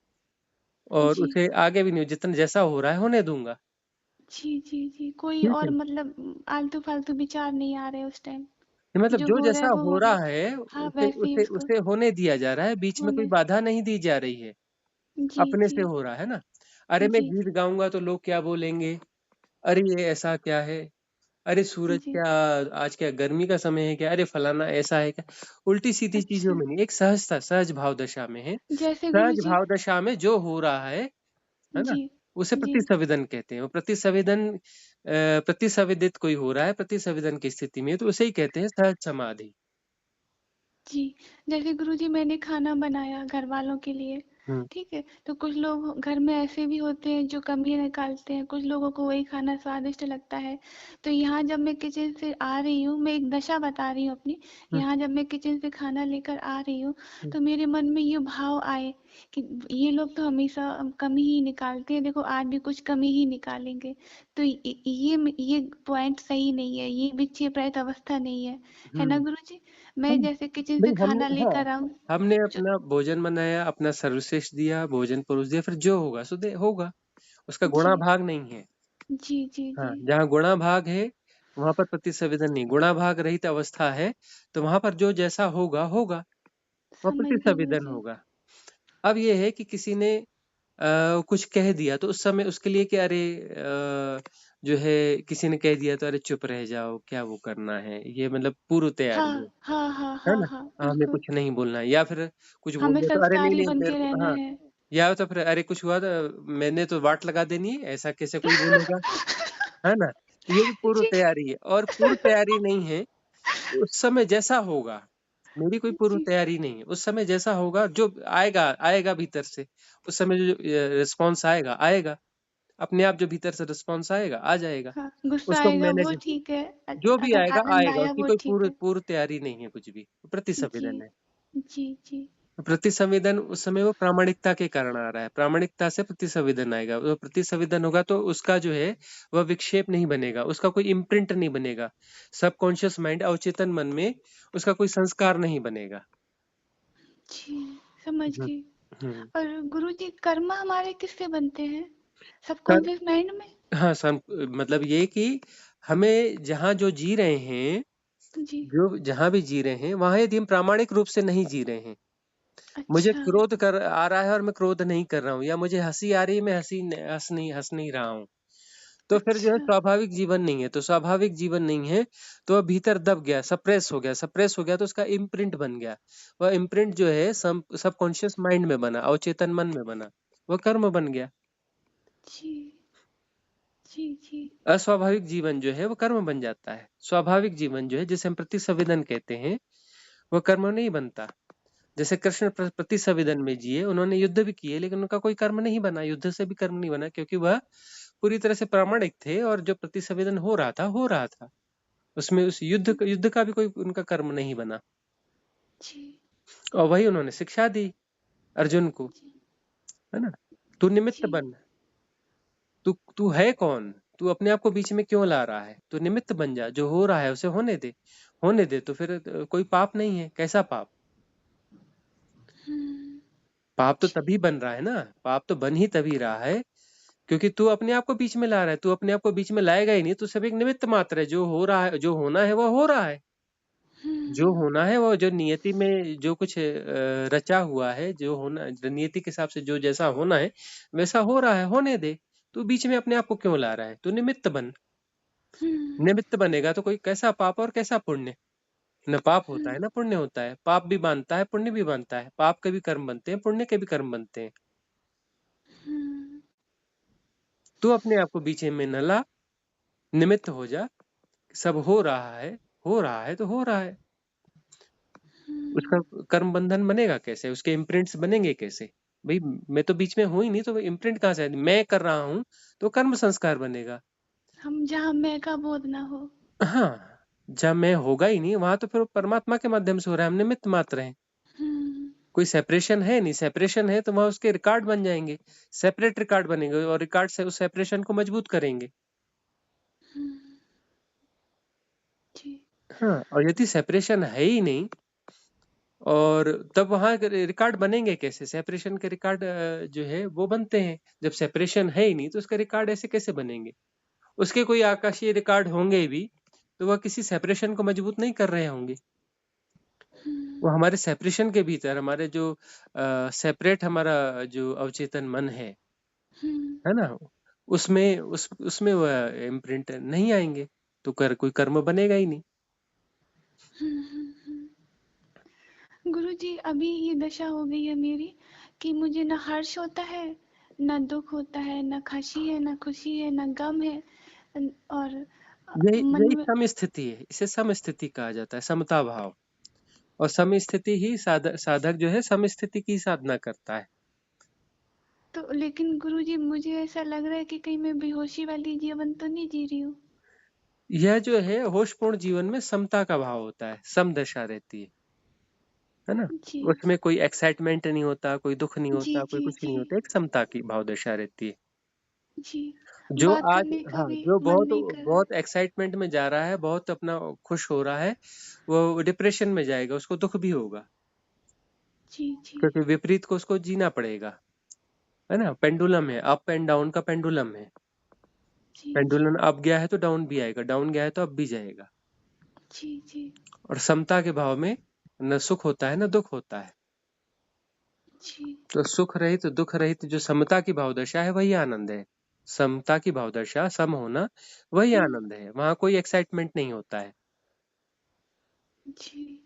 और जी। उसे आगे भी नहीं, जितना जैसा हो रहा है होने दूंगा। जी, जी, जी। कोई ठीक और है, मतलब आलतू-फालतू विचार नहीं आ रहे उस टाइम। मतलब जो जो हो रहा जैसा है वो हो हो रहा रहा है। है हाँ, उसे वैसे ही उसे उसको उसे होने दिया जा रहा है, बीच में कोई होने बाधा नहीं दी जा रही है। जी, अपने जी, से हो रहा है ना। अरे मैं जी, गीत गाऊंगा तो लोग क्या बोलेंगे, अरे ये ऐसा क्या है, अरे सूरज जी। क्या, आज क्या गर्मी का समय है क्या, अरे फलाना ऐसा है क्या। उल्टी सीधी चीजों अच्छा, में नहीं, एक सहजता, सहज भाव दशा में है। जैसे सहज गुरुजी भाव दशा में जो हो रहा है ना, जी, उसे जी, प्रतिसंवेदन कहते हैं। वो प्रतिसंवेदन प्रतिसंवेदित कोई हो रहा है प्रतिसंवेदन की स्थिति में, तो उसे ही कहते हैं सहज समाधि। जी। जैसे गुरुजी मैंने खाना बनाया घरवालों के लिए, हम्म ठीक है? तो कुछ लोग घर में ऐसे भी होते हैं जो कमी निकालते हैं, कुछ लोगों को वही खाना स्वादिष्ट लगता है। तो यहाँ जब मैं किचन से आ रही हूँ, मैं एक दशा बता रही हूँ अपनी, हम्म यहाँ जब मैं किचन से खाना लेकर आ रही हूँ, हम्म तो मेरे मन में ये भाव आए कि ये लोग तो हमेशा कमी ही निकालते हैं, देखो आज भी कुछ कमी ही निकालेंगे। तो ये पॉइंट सही नहीं है, ये विक्षेप रहित अवस्था नहीं है ना हम्म। गुरुजी? मैं हम जैसे किचन से नहीं हमने खाना हाँ, लेकर आऊँ हमने जो अपना भोजन बनाया, अपना सर्वश्रेष्ठ दिया, भोजन परोस दिया, फिर जो होगा सो दे होगा। उसका जी, गुणा भाग नहीं है। जी, जी, हाँ, जी। जहाँ गुणा भाग है वहां पर प्रतिसंवेदन नहीं, गुणा भाग रहित अवस्था है तो वहां पर जो जैसा होगा होगा, वह समझ गई प्रतिसंवेदन गुरुजी। होगा। अब ये है कि किसी ने कुछ कह दिया तो उस समय उसके लिए कि अरे जो है किसी ने कह दिया तो अरे चुप रह जाओ, क्या वो करना है, ये मतलब पूर्व तैयारी हाँ, हाँ, हाँ, है हाँ, ना। हाँ, हमें बिल्कुल। कुछ नहीं बोलना है, या फिर कुछ बोल हमें दिया तो अरे नहीं संस्कारी नहीं बन तेरे के को रहना हाँ, है। या तो फिर अरे कुछ हुआ तो मैंने तो वाट लगा देनी है, ऐसा कैसे कोई बोलेगा, है ना। तो ये भी पूर्व जी, तैयारी है, और पूर्व तैयारी नहीं है। उस समय जैसा होगा, मेरी कोई पूर्व जी, तैयारी नहीं है, उस समय जैसा होगा जो आएगा आएगा भीतर से, उस समय जो रिस्पॉन्स आएगा आएगा, अपने आप जो भीतर से रिस्पॉन्स आएगा आ जाएगा। हाँ, गुस्सा उसको आएगा वो मैनेज, ठीक है, जो भी अगर आएगा आनंद आएगा, आया उसकी वो कोई ठीक पूर्व है। पूर्व तैयारी नहीं है, कुछ भी जी, प्रतिसंवेदन है। जी, जी, प्रतिसंवेदन उस समय वो प्रामाणिकता के कारण आ रहा है, प्रामाणिकता से प्रतिसंवेदन आएगा, वो प्रतिसंवेदन होगा तो उसका जो है वह विक्षेप नहीं बनेगा, उसका कोई इम्प्रिंट नहीं बनेगा, सबकॉन्शियस माइंड अवचेतन मन में उसका कोई संस्कार नहीं बनेगा। जी, समझ हम्म गई। हम्म। और गुरुजी कर्म हमारे किससे बनते हैं? कर सबकॉन्शियस माइंड में? हाँ मतलब ये कि हमें जहाँ जो जी रहे हैं, जी, जो जहाँ भी जी रहे हैं वहां यदि हम प्रामाणिक रूप से नहीं जी रहे हैं, मुझे अच्छा, क्रोध कर आ रहा है और मैं क्रोध नहीं कर रहा हूँ, या मुझे हंसी आ रही है मैं हंस नहीं रहा हूँ, तो फिर जो है अच्छा, स्वाभाविक जीवन नहीं है। तो स्वाभाविक जीवन नहीं है तो वह भीतर दब गया, सप्रेस हो गया, सप्रेस हो गया तो उसका इम्प्रिंट बन गया। वह इम्प्रिंट जो है सबकॉन्शियस माइंड में बना, अवचेतन मन में बना, वह कर्म बन गया। जी, जी, जी, अस्वाभाविक जीवन जो है वो कर्म बन जाता है, स्वाभाविक जीवन जो है जिसे हम प्रतिसंवेदन कहते हैं वह कर्म नहीं बनता। जैसे कृष्ण प्रतिसंवेदन में जिए, उन्होंने युद्ध भी किए लेकिन उनका कोई कर्म नहीं बना, युद्ध से भी कर्म नहीं बना, क्योंकि वह पूरी तरह से प्रामाणिक थे और जो प्रतिसंवेदन हो रहा था उसमें उस युद्ध का भी कोई उनका कर्म नहीं बना। जी, और वही उन्होंने शिक्षा दी अर्जुन को, जी, है ना। तू निमित्त जी, बन, तू तू है कौन, तू अपने आप को बीच में क्यों ला रहा है, तू निमित्त बन जा, जो हो रहा है उसे होने दे, होने दे तो फिर कोई पाप नहीं है। कैसा पाप, हुँ, पाप तो जी, तभी बन रहा है ना, पाप तो बन ही तभी रहा है क्योंकि तू अपने आप को बीच में ला रहा है। तू अपने आप को बीच में लाएगा ही नहीं, तू सब एक निमित्त मात्र है, जो हो रहा है, जो होना है वह हो रहा है, जो हुँ, होना है वो जो नियति में जो कुछ रचा हुआ है, जो होना नियति के हिसाब से जो जैसा होना है वैसा हो रहा है, होने दे। तू बीच में अपने आप को क्यों ला रहा है, तू निमित्त बन। हुँ, निमित्त बनेगा तो कोई कैसा पाप और कैसा पुण्य, न पाप होता है हुँ, ना पुण्य होता है, पाप भी बांधता है पुण्य भी बांधता है, पाप के भी कर्म बनते हैं पुण्य के भी कर्म बनते हैं। हुँ, तू अपने आप को बीच में न ला, निमित्त हो जा, सब हो रहा है, हो रहा है तो हो रहा है। उसका कर्म बंधन बनेगा कैसे, उसके इम्प्रिंट्स बनेंगे कैसे? भाई मैं तो बीच में हूं ही नहीं, तो इम्प्रिंट कहाँ से आए? मैं कर रहा हूं तो कर्म संस्कार बनेगा। हम जहाँ मैं का बोध ना हो। हाँ, जब मैं होगा ही नहीं वहां, तो फिर वो परमात्मा के माध्यम से हो रहा है, हम निमित्त मात्र हैं। हम्म, कोई सेपरेशन है नहीं, सेपरेशन है तो वहां उसके रिकॉर्ड बन जाएंगे, सेपरेट रिकॉर्ड बनेंगे और रिकॉर्ड से उस सेपरेशन को मजबूत करेंगे। हम्म, जी। हाँ, और यदि सेपरेशन है ही नहीं, और तब वहां रिकॉर्ड बनेंगे कैसे? सेपरेशन के रिकॉर्ड जो है वो बनते हैं। जब सेपरेशन है ही नहीं तो उसका रिकॉर्ड ऐसे कैसे बनेंगे? उसके कोई आकाशीय रिकॉर्ड होंगे भी तो वह किसी सेपरेशन को मजबूत नहीं कर रहे होंगे। वो हम्म, हमारे सेपरेशन के भीतर, हमारे जो सेपरेट हमारा जो अवचेतन मन हम्म, है ना, उसमें उसमें वह इम्प्रिंट नहीं आएंगे, तो कोई कर्म बनेगा ही नहीं। हम्म। गुरुजी, अभी ये दशा हो गई है मेरी कि मुझे न हर्ष होता है, न दुख होता है, न खुशी है, न खुशी है, न गम है। और यही मन यही में। सम स्थिति है, इसे सम स्थिति कहा जाता है, समता भाव। और सम स्थिति ही साधक जो है सम स्थिति की साधना करता है। तो लेकिन गुरुजी, मुझे ऐसा लग रहा है कि कहीं मैं बेहोशी वाली जीवन तो नहीं जी रही हूँ। यह जो है होशपूर्ण जीवन में समता का भाव होता है, सम दशा रहती है ना। जी, उसमें कोई एक्साइटमेंट नहीं होता, कोई दुख नहीं जी, होता, कोई जी, कुछ जी, नहीं होता, एक समता की भाव दशा रहती है। जी। जो बात आज, करने का हाँ, भी जो मन बहुत नहीं कर रहा। बहुत एक्साइटमेंट में जा रहा है, बहुत अपना खुश हो रहा है, वो डिप्रेशन में जाएगा, उसको दुख भी होगा, जी, जी, क्योंकि विपरीत को उसको जीना पड़ेगा, है ना। पेंडुलम है, अप एंड डाउन का पेंडुलम है। जी, जी, पेंडुलम अप गया है तो डाउन भी आएगा, डाउन गया है तो अप भी जाएगा। जी, जी, और समता के भाव में न सुख होता है न दुख होता है। जी। तो सुख रहित दुख रहित जो समता की भाव दशा है वही आनंद है। समता की भाव दशा, सम होना, वही हम्म, आनंद है, वहां कोई एक्साइटमेंट नहीं होता है। जी।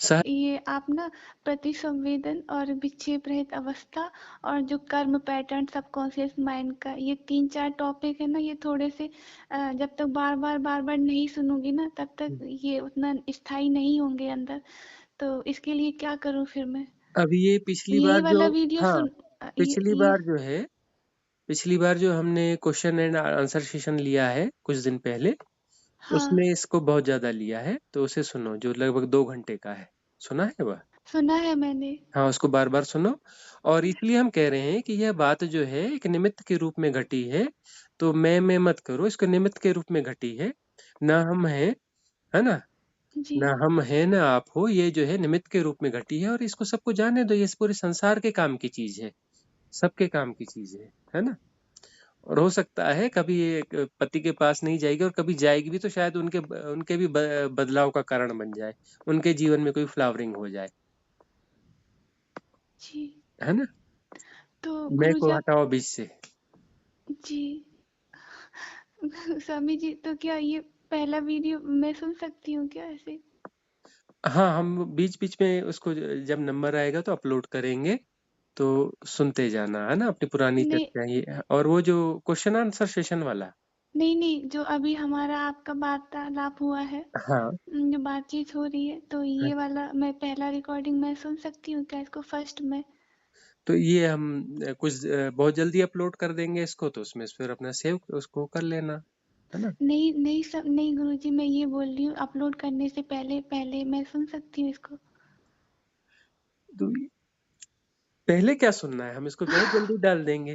सह ये आप ना प्रतिसंवेदन और विक्षेप रहित अवस्था और जो कर्म पैटर्न सबकॉन्शियस माइंड का, ये 3-4 टॉपिक है ना, ये थोड़े से जब तक बार बार नहीं सुनूंगी ना, तब तक ये उतना स्थायी नहीं होंगे अंदर। तो इसके लिए क्या करूं फिर मैं? अभी ये पिछली बार यही जो, वाला वीडियो हाँ, सुन। पिछली ये। बार जो है, पिछली बार जो हमने क्वेश्चन एंड आंसर सेशन लिया है कुछ दिन पहले, हाँ, उसमें इसको बहुत ज्यादा लिया है, तो उसे सुनो, जो लगभग 2 घंटे का है। सुना है वह? सुना है मैंने। हाँ, उसको बार बार सुनो। और इसलिए हम कह रहे हैं कि यह बात जो है एक निमित्त के रूप में घटी है, तो मैं मत करो, इसको निमित्त के रूप में घटी है। ना हम हैं, है ना, जी, ना हम हैं ना आप हो, ये जो है निमित्त के रूप में घटी है, और इसको सबको जाने दो, ये इस पूरे संसार के काम की चीज है, सबके काम की चीज है ना। और हो सकता है कभी ये पति के पास नहीं जाएगी, और कभी जाएगी भी तो शायद उनके उनके भी बदलाव का कारण बन जाए, उनके जीवन में कोई फ्लावरिंग हो जाए, जी। है ना। तो मैं गुरुजी को आप। हटाओ बीच से। जी। स्वामी जी, तो क्या ये पहला वीडियो मैं सुन सकती हूँ क्या ऐसे? हाँ, हम बीच बीच में उसको जब नंबर आएगा तो अपलोड करेंगे, तो सुनते जाना, है ना, अपनी पुरानी नहीं, चर्चा ये। और वो जो क्वेश्चन आंसर सेशन वाला, नहीं, नहीं, जो अभी हमारा आपका वार्तालाप हुआ है, हाँ, जो बातचीत हो रही है, तो ये वाला मैं पहला रिकॉर्डिंग मैं सुन सकती हूँ क्या इसको फर्स्ट में? तो ये हम बहुत जल्दी अपलोड कर देंगे इसको, तो उसमें फिर अपना सेव उसको कर लेना, है ना। नहीं, नहीं, सब नहीं गुरुजी, मैं ये बोल रही हूँ अपलोड करने से पहले पहले मैं सुन सकती हूँ इसको? तो पहले क्या सुनना है, हम इसको बहुत जल्दी डाल देंगे,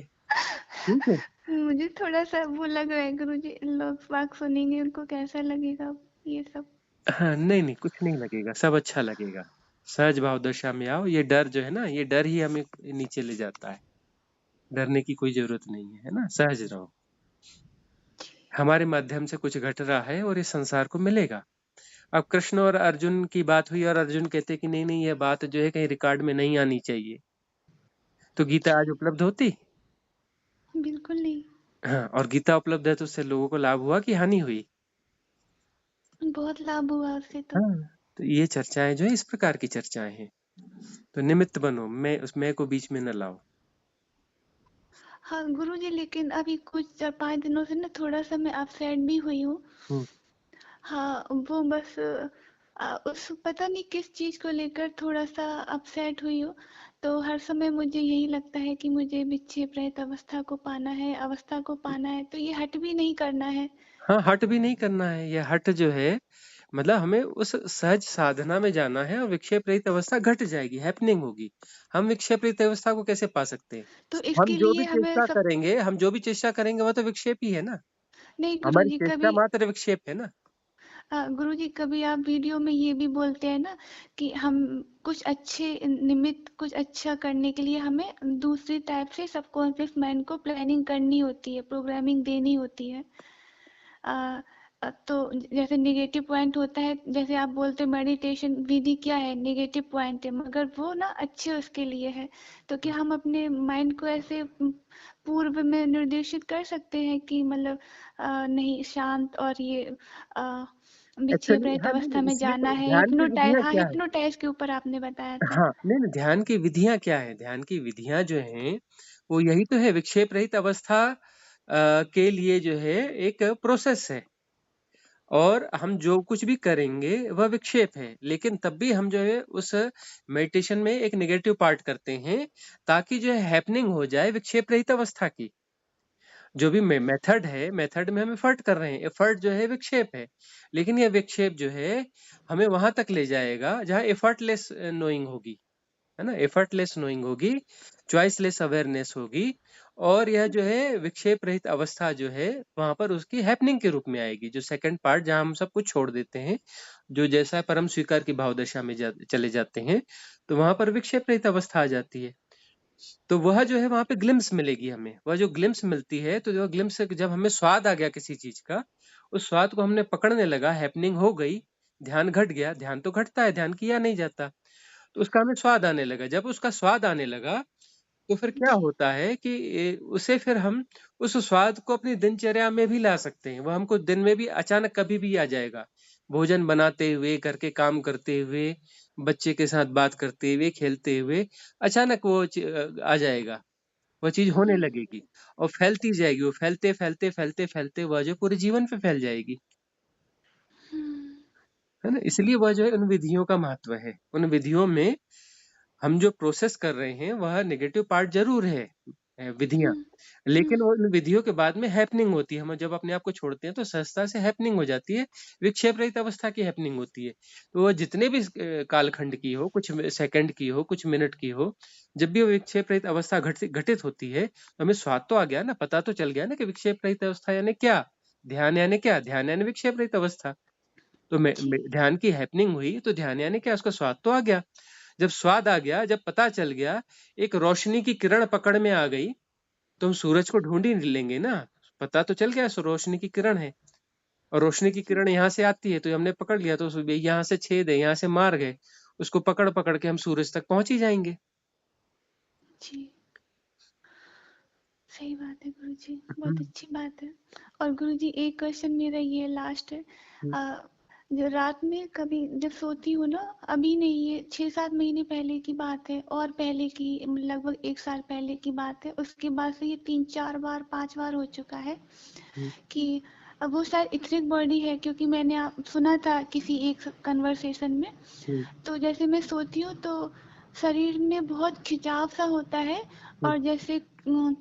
ठीक है। मुझे थोड़ा सा वो लग रहा है गुरुजी, लोग बाग सुनेंगे उनको कैसा लगेगा ये सब? हाँ, नहीं नहीं, कुछ नहीं लगेगा, सब अच्छा लगेगा। सहज भाव दशा में आओ, ये डर जो है ना, ये डर ही हमें नीचे ले जाता है। डरने की कोई जरूरत नहीं है ना, सहज रहो। हमारे माध्यम से कुछ घट रहा है और इस संसार को मिलेगा। अब कृष्ण और अर्जुन की बात हुई और अर्जुन कहते कि नहीं नहीं, ये बात जो है कहीं रिकॉर्ड में नहीं आनी चाहिए, तो गीता आज जी, उपलब्ध होती। बिल्कुल नहीं। हाँ, और गीता उपलब्ध है तो उससे लोगों को लाभ हुआ कि हानि हुई? बहुत लाभ हुआ उससे तो। हाँ, तो ये चर्चाएं जो है इस प्रकार की चर्चाएं हैं। तो निमित्त बनो, मैं उस मैं को बीच में न लाओ। हाँ गुरुजी, लेकिन अभी कुछ 4-5 दिनों से ना थोड़ा-सा मैं अपसेट भी हुई हूँ। हम्म। हाँ, वो बस उस पता नहीं किस चीज़ को लेकर थोड़ा-सा अपसेट हुई हूँ। तो हर समय मुझे यही लगता है कि मुझे विक्षेप रहित अवस्था को पाना है, तो ये हट भी नहीं करना है। हाँ, हट भी नहीं करना है। ये हट जो है मतलब हमें उस सहज साधना में जाना है और विक्षेप रहित अवस्था घट जाएगी, हैपनिंग होगी। हम विक्षेप रहित अवस्था को कैसे पा सकते हैं? तो हम इसके जो लिए भी हमें चेष्टा सब करेंगे, वह तो विक्षेप ही है ना। नहीं हमारी गुरुजी, चेष्टा कभी मात्र विक्षेप है ना। गुरुजी कभी आप वीडियो में ये भी बोलते हैं ना कि हम कुछ अच्छे निमित्त कुछ अच्छा करने के लिए हमें दूसरी टाइप से सबकॉन्शियस माइंड को प्लानिंग करनी होती है, प्रोग्रामिंग देनी होती है। अ, तो जैसे नेगेटिव पॉइंट होता है, जैसे आप बोलते हो मेडिटेशन विधि क्या है, नेगेटिव पॉइंट है, मगर वो ना अच्छे उसके लिए है। तो क्या हम अपने माइंड को ऐसे पूर्व में निर्देशित कर सकते हैं कि मतलब नहीं, शांत और ये अ, विक्षेप एक्चुअली रहित हाँ, नहीं, अवस्था नहीं, में इसलिए जाना तो है, ध्यान की विधियाँ क्या है? हिप्नोटाइज के ऊपर आपने बताया था। हाँ, नहीं, नहीं, ध्यान की विधियाँ क्या है? ध्यान की विधियाँ जो हैं, वो यही तो है विक्षेप रहित अवस्था के लिए जो है एक प्रोसेस है। और हम जो कुछ भी करेंगे वह विक्षेप है, लेकिन तब भी हम जो है उस मेडिटेशन में एक नेगेटिव पार्ट करते हैं ताकि जो है हैपनिंग हो जाए विक्षेप रहित अवस्था की। जो भी मेथड है, मेथड में हम एफर्ट कर रहे हैं, एफर्ट जो है विक्षेप है, लेकिन यह विक्षेप जो है हमें वहां तक ले जाएगा जहां एफर्टलेस नोइंग होगी, है ना। एफर्टलेस नोइंग होगी, चॉइसलेस अवेयरनेस होगी, और यह जो है विक्षेप रहित अवस्था जो है वहां पर उसकी हैपनिंग के रूप में आएगी। जो सेकंड पार्ट जहां हम सब कुछ छोड़ देते हैं, जो जैसा परम स्वीकार की भाव दशा में चले जाते हैं, तो वहां पर विक्षेप रहित अवस्था आ जाती है। तो वह जो है वहां पे ग्लिम्स मिलेगी हमें। वह जो ग्लिम्स मिलती है, तो जो ग्लिम्स से जब हमें स्वाद आ गया किसी चीज का, उस स्वाद को हमने पकड़ने लगा, हैपनिंग हो गई, ध्यान घट गया। ध्यान तो घटता है, ध्यान किया नहीं जाता, तो उसका हमें स्वाद आने लगा। जब उसका स्वाद आने लगा, तो फिर क्या जी। होता है कि उसे फिर हम उस स्वाद को अपनी दिनचर्या में भी ला सकते हैं। वह हमको दिन में भी अचानक कभी भी आ जाएगा। भोजन बनाते हुए, घर के काम करते हुए, बच्चे के साथ बात करते हुए, खेलते हुए, अचानक वो आ जाएगा। वह चीज होने हम्म, लगेगी और फैलती जाएगी। वो फैलते फैलते फैलते फैलते वह जो पूरे जीवन पे फैल जाएगी, हम्म, है ना। इसलिए वह जो है उन विधियों का महत्व है। उन विधियों में हम जो प्रोसेस कर रहे हैं वह नेगेटिव पार्ट जरूर है, विधियां, हम्म, हम्म, लेकिन वो इन विधियों के बाद में हैपनिंग होती है। हम जब अपने आप को छोड़ते हैं तो सहजता से हैपनिंग हो जाती है, विक्षेप रहित अवस्था की हैपनिंग होती है। तो वह जितने भी कालखंड की हो, कुछ सेकंड की हो, कुछ मिनट की हो, जब भी वो विक्षेप रहित अवस्था घटित होती है, तो हमें स्वाद तो आ गया ना, पता तो चल गया ना कि विक्षेप रहित अवस्था यानी क्या। ध्यान यानी क्या? ध्यान यानी विक्षेप रहित अवस्था। तो जी, ध्यान की हैपनिंग हुई, तो ध्यान यानी क्या, उसका स्वाद तो आ गया। जब स्वाद आ गया, जब पता चल गया, एक रोशनी की किरण पकड़ में आ गई, तो हम सूरज को ढूंढ ही लेंगे ना। पता तो चल गया रोशनी की किरण है, और रोशनी की जी, किरण यहाँ से आती है, तो हमने पकड़ लिया, तो यहाँ से छेद है, यहाँ से मार गए, उसको पकड़ पकड़ के हम सूरज तक पहुंच ही जाएंगे। जी। सही बात है गुरुजी, बहुत हम्म, अच्छी बात है। और गुरुजी एक क्वेश्चन मेरा ये लास्ट है। हम्म, अ, जो रात में कभी जब सोती हूँ ना, अभी नहीं, ये 6-7 महीने पहले की बात है, और पहले की लगभग 1 साल पहले की बात है, उसके बाद से ये 3-4 बार 5 बार हो चुका है हम्म, कि अब वो शायद इथरिक बॉडी है, क्योंकि मैंने सुना था किसी एक कन्वर्सेशन में। हम्म, तो जैसे मैं सोती हूँ तो शरीर में बहुत खिंचाव सा होता है, हम्म, और जैसे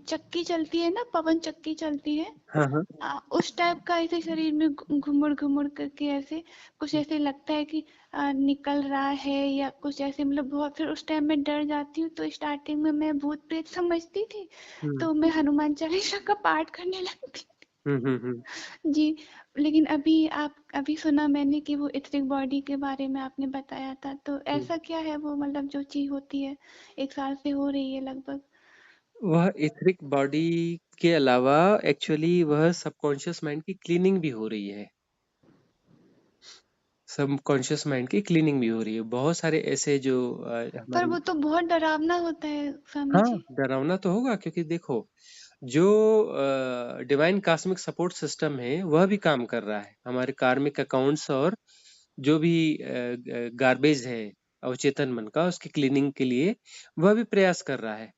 चक्की चलती है ना, पवन चक्की चलती है, हाँ, हाँ, उस टाइप का ऐसे शरीर में घुमुड़ घुमुड़ करके ऐसे कुछ ऐसे लगता है कि निकल रहा है या कुछ ऐसे, मतलब बहुत। फिर उस टाइम मैं डर जाती हूँ। तो स्टार्टिंग में मैं भूत प्रेत समझती थी, हम्म, तो मैं हनुमान चालीसा का पाठ करने लगती। हम्म, हम्म, जी, लेकिन अभी सुना मैंने कि वो इथरिक बॉडी के बारे में आपने बताया था, तो हम्म। ऐसा क्या है वो, मतलब जो चीज़ होती है, 1 साल से हो रही है लगभग। वह इथरिक बॉडी के अलावा एक्चुअली वह सबकॉन्शियस माइंड की क्लीनिंग भी हो रही है। सबकॉन्शियस माइंड की क्लीनिंग भी हो रही है। बहुत सारे ऐसे जो पर हमारी। वो तो बहुत डरावना होता है स्वामी हाँ, जी। डरावना तो होगा, क्योंकि देखो, जो डिवाइन कॉस्मिक सपोर्ट सिस्टम है वह भी काम कर रहा है हमारे कार्मिक अकाउंट्स, और जो भी गार्बेज है अवचेतन मन का, उसकी क्लीनिंग के लिए वह भी प्रयास कर रहा है।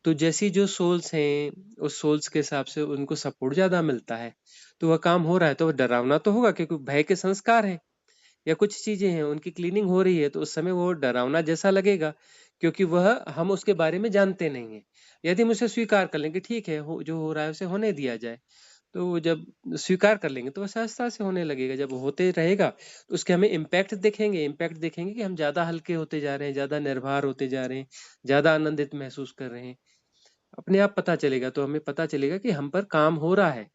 तो जैसी जो सोल्स हैं, उस सोल्स के हिसाब से उनको सपोर्ट ज़्यादा मिलता है, तो वह काम हो रहा है, तो डरावना तो होगा क्योंकि भय के संस्कार हैं या कुछ चीज़ें हैं, उनकी क्लीनिंग हो रही है, तो उस समय वो डरावना जैसा लगेगा क्योंकि वह हम उसके बारे में जानते नहीं हैं। यदि हम उसे स्वीकार कर लें कि ठीक है, हो जो हो रहा है उसे होने दिया जाए, तो वो जब स्वीकार कर लेंगे तो वो सहजता से होने लगेगा। जब होते रहेगा तो उसके हमें इम्पैक्ट देखेंगे कि हम ज़्यादा हल्के होते जा रहे हैं, ज़्यादा निर्भर होते जा रहे हैं, ज़्यादा आनंदित महसूस कर रहे हैं। अपने आप पता चलेगा, तो हमें पता चलेगा कि हम पर काम हो रहा है।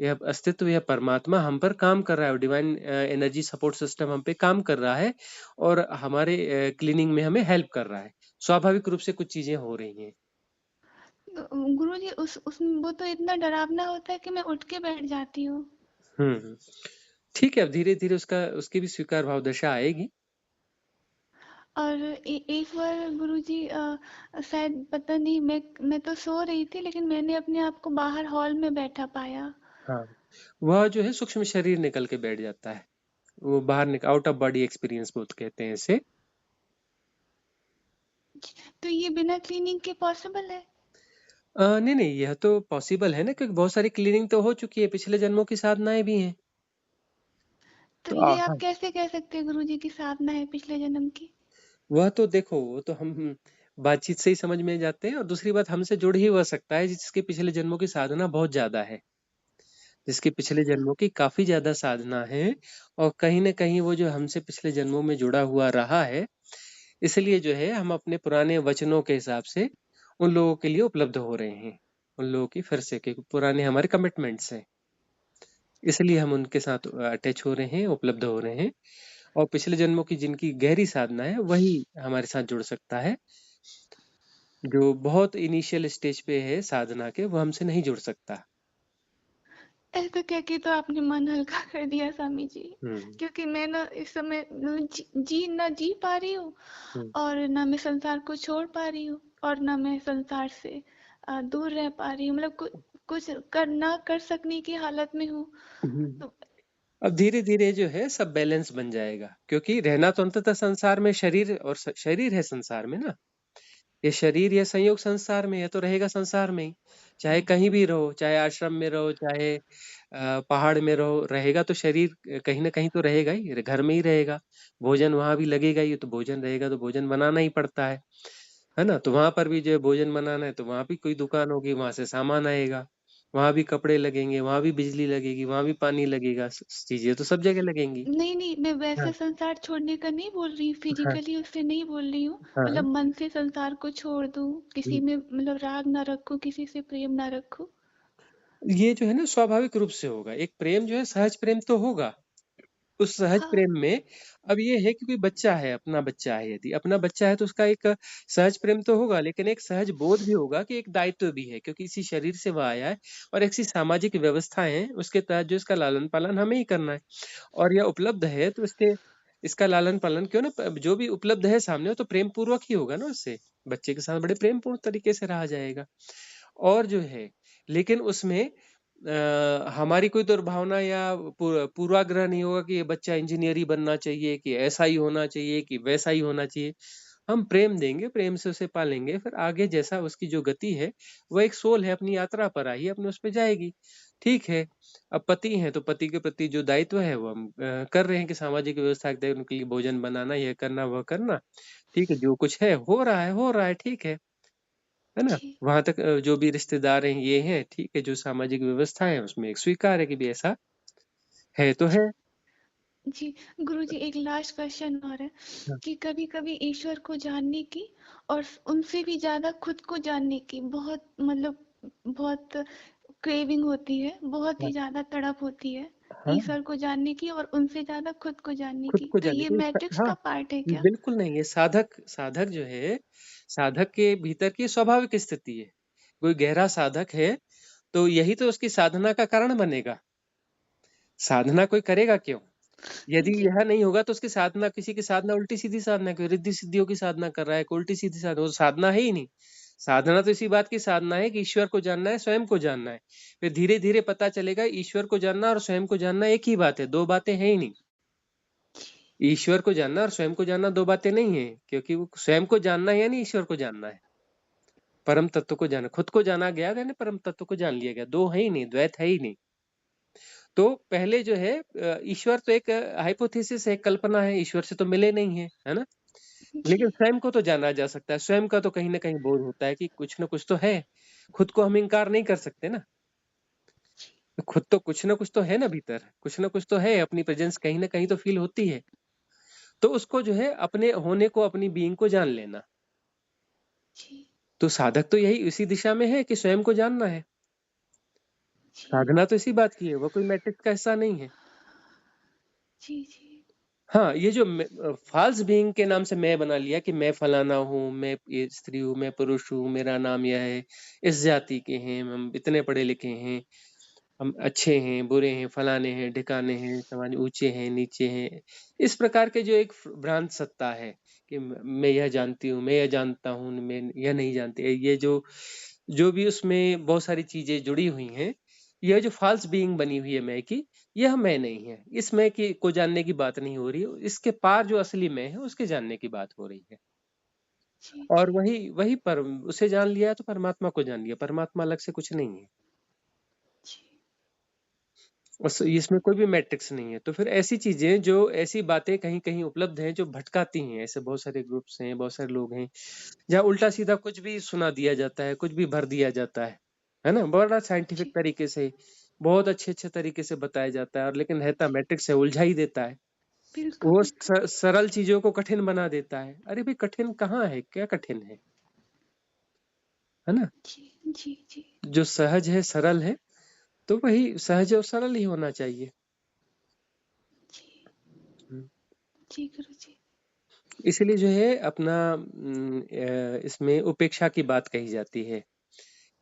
यह अस्तित्व, यह परमात्मा हम पर काम कर रहा है, डिवाइन एनर्जी सपोर्ट सिस्टम हम पे काम कर रहा है और हमारे क्लीनिंग में हमें हेल्प कर रहा है। स्वाभाविक रूप से कुछ चीजें हो रही हैं। गुरुजी उस वो तो इतना डरावना होता है कि मैं उठ के बैठ जाती हूँ। हम्म। ठीक है, अब धीरे धीरे उसकी भी स्वीकार भाव दशा आएगी। और एक बार गुरुजी शायद पता नहीं, मैं तो सो रही थी लेकिन मैंने अपने आप को बाहर हॉल में बैठा पाया। हाँ, वह जो है सूक्ष्म शरीर निकल के बैठ जाता है, वो बाहर निकल, आउट ऑफ बॉडी एक्सपीरियंस बहुत कहते हैं इसे। तो ये बिना क्लीनिंग के पॉसिबल है? नहीं नहीं, यह तो पॉसिबल है ना, क्योंकि बहुत सारी क्लीनिंग तो हो चुकी है, पिछले जन्मों की साधनाएं भी हैं। तो तो ये हाँ, आप कैसे कह सकते हैं गुरुजी की साधना है पिछले जन्म की? वह तो देखो, वो तो हम बातचीत से ही समझ में जाते हैं, और दूसरी बात, हमसे जुड़ ही वह सकता है जिसके पिछले जन्मों की साधना बहुत ज्यादा है, जिसके पिछले जन्मों की काफी ज्यादा साधना है, और कहीं ना कहीं वो जो हमसे पिछले जन्मों में जुड़ा हुआ रहा है, इसलिए जो है हम अपने पुराने वचनों के हिसाब से उन लोगों के लिए उपलब्ध हो रहे हैं, उन लोगों की फिर से के पुराने हमारे कमिटमेंट्स हैं, इसलिए हम उनके साथ अटैच हो रहे हैं, उपलब्ध हो रहे हैं। और पिछले जन्मों की जिनकी गहरी साधना है वही हमारे साथ जुड़ सकता है, जो बहुत इनिशियल स्टेज पे है साधना के, वो हमसे नहीं जुड़ सकता। ऐसा कह के तो आपने मन हल्का कर दिया स्वामी जी। हम्म। क्योंकि मैं ना इस समय ना जी पा रही हूँ, हम्म। और ना मैं संसार को छोड़ पा रही हूँ, और ना मैं संसार से दूर रह पा रही हूँ, मतलब कुछ कर ना कर सकने की हालत में हूँ। हम्म। तो अब धीरे धीरे जो है सब बैलेंस बन जाएगा, क्योंकि रहना तो अंततः संसार में शरीर, और शरीर है संसार में ना, ये शरीर या संयोग संसार में है, तो रहेगा संसार में ही। चाहे कहीं भी रहो, चाहे आश्रम में रहो, चाहे पहाड़ में रहो, रहेगा तो शरीर कहीं ना कहीं तो रहेगा ही, घर में ही रहेगा। भोजन वहां भी लगेगा ही, तो भोजन रहेगा तो भोजन बनाना ही पड़ता है ना। तो वहां पर भी जो है भोजन बनाना है, तो वहां भी कोई दुकान होगी, वहां से सामान आएगा, वहां भी कपड़े लगेंगे, वहां भी बिजली लगेगी, वहां भी पानी लगेगा, चीजें तो सब जगह लगेंगी। नहीं नहीं, मैं हाँ। वैसे संसार छोड़ने का नहीं बोल रही, हाँ। फिजिकली उससे नहीं बोल रही हूँ। हाँ। मतलब मन से संसार को छोड़ दूँ, किसी में मतलब राग ना रखूँ, किसी से प्रेम ना रखूँ। ये जो है ना स्वाभाविक रूप से होगा, एक प्रेम जो है सहज प्रेम तो होगा। उस सहज हाँ। प्रेम में अब ये है कि कोई बच्चा है, अपना बच्चा है, यदि अपना बच्चा है तो उसका एक सहज प्रेम तो होगा, लेकिन एक सहज बोध भी होगा कि एक दायित्व भी है, क्योंकि इसी शरीर से वह आया है, और ऐसी सामाजिक व्यवस्थाएं हैं उसके तहत जो इसका लालन पालन हमें ही करना है। और यह उपलब्ध है तो इसका लालन पालन क्यों ना, जो भी उपलब्ध है सामने, वो तो प्रेम पूर्वक ही होगा ना, उससे बच्चे के साथ बड़े प्रेम पूर्ण तरीके से रहा जाएगा। और जो है, लेकिन उसमें हमारी कोई दुर्भावना या पूर्वाग्रह नहीं होगा कि ये बच्चा इंजीनियर ही बनना चाहिए, कि ऐसा ही होना चाहिए, कि वैसा ही होना चाहिए। हम प्रेम देंगे, प्रेम से उसे पालेंगे, फिर आगे जैसा उसकी जो गति है, वो एक सोल है, अपनी यात्रा पर आई है, अपने उस पे जाएगी। ठीक है। अब पति हैं तो पति के प्रति जो दायित्व है वो हम कर रहे हैं, कि सामाजिक व्यवस्था के तहत उनके लिए भोजन बनाना, यह करना, वह करना। ठीक है, जो कुछ है हो रहा है, हो रहा है, ठीक है ना। जी। वहां तक जो भी रिश्तेदार हैं ये हैं, ठीक है, जो सामाजिक व्यवस्था है उसमें एक स्वीकार है कि भी ऐसा है तो है। जी गुरुजी, एक लास्ट क्वेश्चन और है हाँ। कि कभी कभी ईश्वर को जानने की और उनसे भी ज्यादा खुद को जानने की बहुत मतलब बहुत क्रेविंग होती है, बहुत हाँ। ही ज्यादा तड़प होती है हाँ, ईश्वर को जानने की और उनसे ज्यादा खुद को जानने खुद की। को तो जाने ये के मैट्रिक्स हाँ, का पार्ट है क्या? बिल्कुल नहीं, ये साधक साधक जो है, साधक के भीतर की स्वाभाविक स्थिति है। कोई गहरा साधक है तो यही तो उसकी साधना का कारण बनेगा। साधना कोई करेगा क्यों? यदि जी। यह नहीं होगा तो उसकी साधना, किसी की साधना उल्टी सीधी साधना, कोई रिद्धि सिद्धियों की साधना कर रहा है, कोई उल्टी सीधी साधना, वो साधना है ही नहीं। साधना तो इसी बात की साधना है कि ईश्वर को जानना है, स्वयं को जानना है। फिर धीरे धीरे पता चलेगा ईश्वर को जानना और स्वयं को जानना एक ही बात है, दो बातें हैं ही नहीं। ईश्वर को जानना और स्वयं को जानना दो बातें नहीं है, क्योंकि वो स्वयं को जानना है यानी ईश्वर को जानना है। परम तत्व को जाना, खुद को जाना गया, यानी परम तत्व को जान लिया गया। दो है ही नहीं, द्वैत है ही नहीं। तो पहले जो है ईश्वर तो एक हाइपोथेसिस है, कल्पना है, ईश्वर से तो मिले नहीं है ना। जी लेकिन स्वयं को तो जाना जा सकता है, स्वयं का तो कहीं ना कहीं बोध होता है कि कुछ ना कुछ तो है। खुद को हम इनकार नहीं कर सकते ना। जी खुद तो कुछ ना कुछ तो है ना, भीतर कुछ ना कुछ तो है, अपनी प्रेजेंस कहीं ना कहीं तो फील होती है। तो उसको जो है अपने होने को, अपनी बीइंग को जान लेना। जी तो साधक तो यही इसी दिशा में है कि स्वयं को जानना है। जी साधना तो इसी बात की है, वो कोई मैट्रिक्स का हिस्सा नहीं है। जी जी हाँ, ये जो फाल्स बीइंग के नाम से मैं बना लिया कि मैं फलाना हूँ, मैं ये स्त्री हूँ, मैं पुरुष हूँ, मेरा नाम यह है, इस जाति के हैं, हम इतने पढ़े लिखे हैं, हम अच्छे हैं, बुरे हैं, फलाने हैं, ढिकाने हैं, समाज ऊंचे हैं, नीचे हैं। इस प्रकार के जो एक भ्रांत सत्ता है कि मैं यह जानती हूँ, मैं यह जानता हूँ, मैं यह नहीं जानती, ये जो जो भी उसमें बहुत सारी चीजें जुड़ी हुई हैं, यह जो फॉल्स बीइंग बनी हुई है मैं की, यह मैं नहीं है। इस मैं की को जानने की बात नहीं हो रही, इसके पार जो असली मैं है उसके जानने की बात हो रही है। जी और जी वही वही पर उसे जान लिया तो परमात्मा को जान लिया। परमात्मा अलग से कुछ नहीं है, जी इसमें कोई भी मैट्रिक्स नहीं है। तो फिर ऐसी चीजें, जो ऐसी बातें कहीं कहीं उपलब्ध हैं जो भटकाती हैं, ऐसे बहुत सारे ग्रुप्स हैं, बहुत सारे लोग हैं जहाँ उल्टा सीधा कुछ भी सुना दिया जाता है, कुछ भी भर दिया जाता है ना, बड़ा साइंटिफिक जी तरीके से, बहुत अच्छे अच्छे तरीके से बताया जाता है, और लेकिन रहता जी मैट्रिक्स है, उलझा ही देता है। बिल्कुल वो बिल्कुल सरल चीजों को कठिन बना देता है। अरे भाई, कठिन कहाँ है, क्या कठिन है ना। जी जी जी जो सहज है, सरल है, तो वही सहज और सरल ही होना चाहिए। जी हम्म। जी गुरु जी इसीलिए जो है अपना इसमें उपेक्षा की बात कही जाती है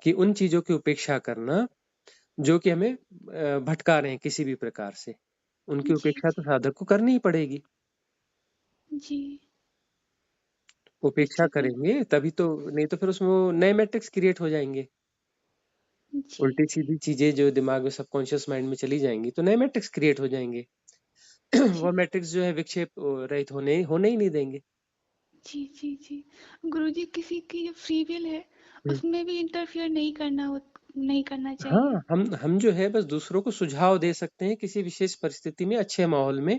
कि उन चीजों की उपेक्षा करना जो कि हमें भटका रहे हैं किसी भी प्रकार से, उनकी जी उपेक्षा तो जी साधक को करनी ही पड़ेगी। जी उपेक्षा जी करेंगे तभी तो, नहीं तो फिर उसमें वो नए मैट्रिक्स क्रिएट हो जाएंगे। जी उल्टी जी सीधी चीजें जो दिमाग में, सबकॉन्शियस माइंड में चली जाएंगी तो नए मैट्रिक्स क्रिएट हो जाएंगे। जी वो मैट्रिक्स जो है विक्षेप रहित होने होने ही नहीं देंगे। जी जी जी गुरुजी, किसी की जो फ्री विल है हम्म। उसमें भी इंटरफियर नहीं करना चाहिए। हाँ, हम जो है बस दूसरों को सुझाव दे सकते हैं किसी विशेष परिस्थिति में, अच्छे माहौल में।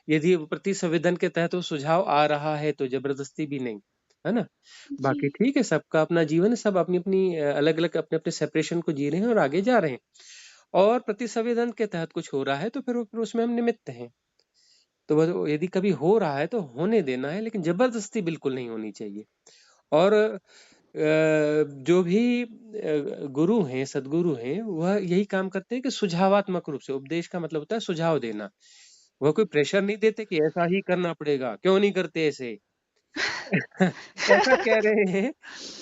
यदि वो प्रति संवेदन के तहत वो सुझाव आ रहा है तो जबरदस्ती भी नहीं, है ना। जी बाकी ठीक है, सबका अपना जीवन है, सब अपनी अपनी अलग अलग अपने अपने सेपरेशन को जी रहे हैं और आगे जा रहे हैं। और प्रति संवेदन के तहत कुछ हो रहा है तो फिर उसमें हम निमित्त हैं। तो वो यदि कभी हो रहा है तो होने देना है, लेकिन जबरदस्ती बिल्कुल नहीं होनी चाहिए। और जो भी गुरु हैं, सदगुरु हैं, वह यही काम करते हैं कि सुझावात्मक रूप से, उपदेश का मतलब होता है सुझाव देना। वह कोई प्रेशर नहीं देते कि ऐसा ही करना पड़ेगा, क्यों नहीं करते ऐसे। ऐसा कह रहे हैं,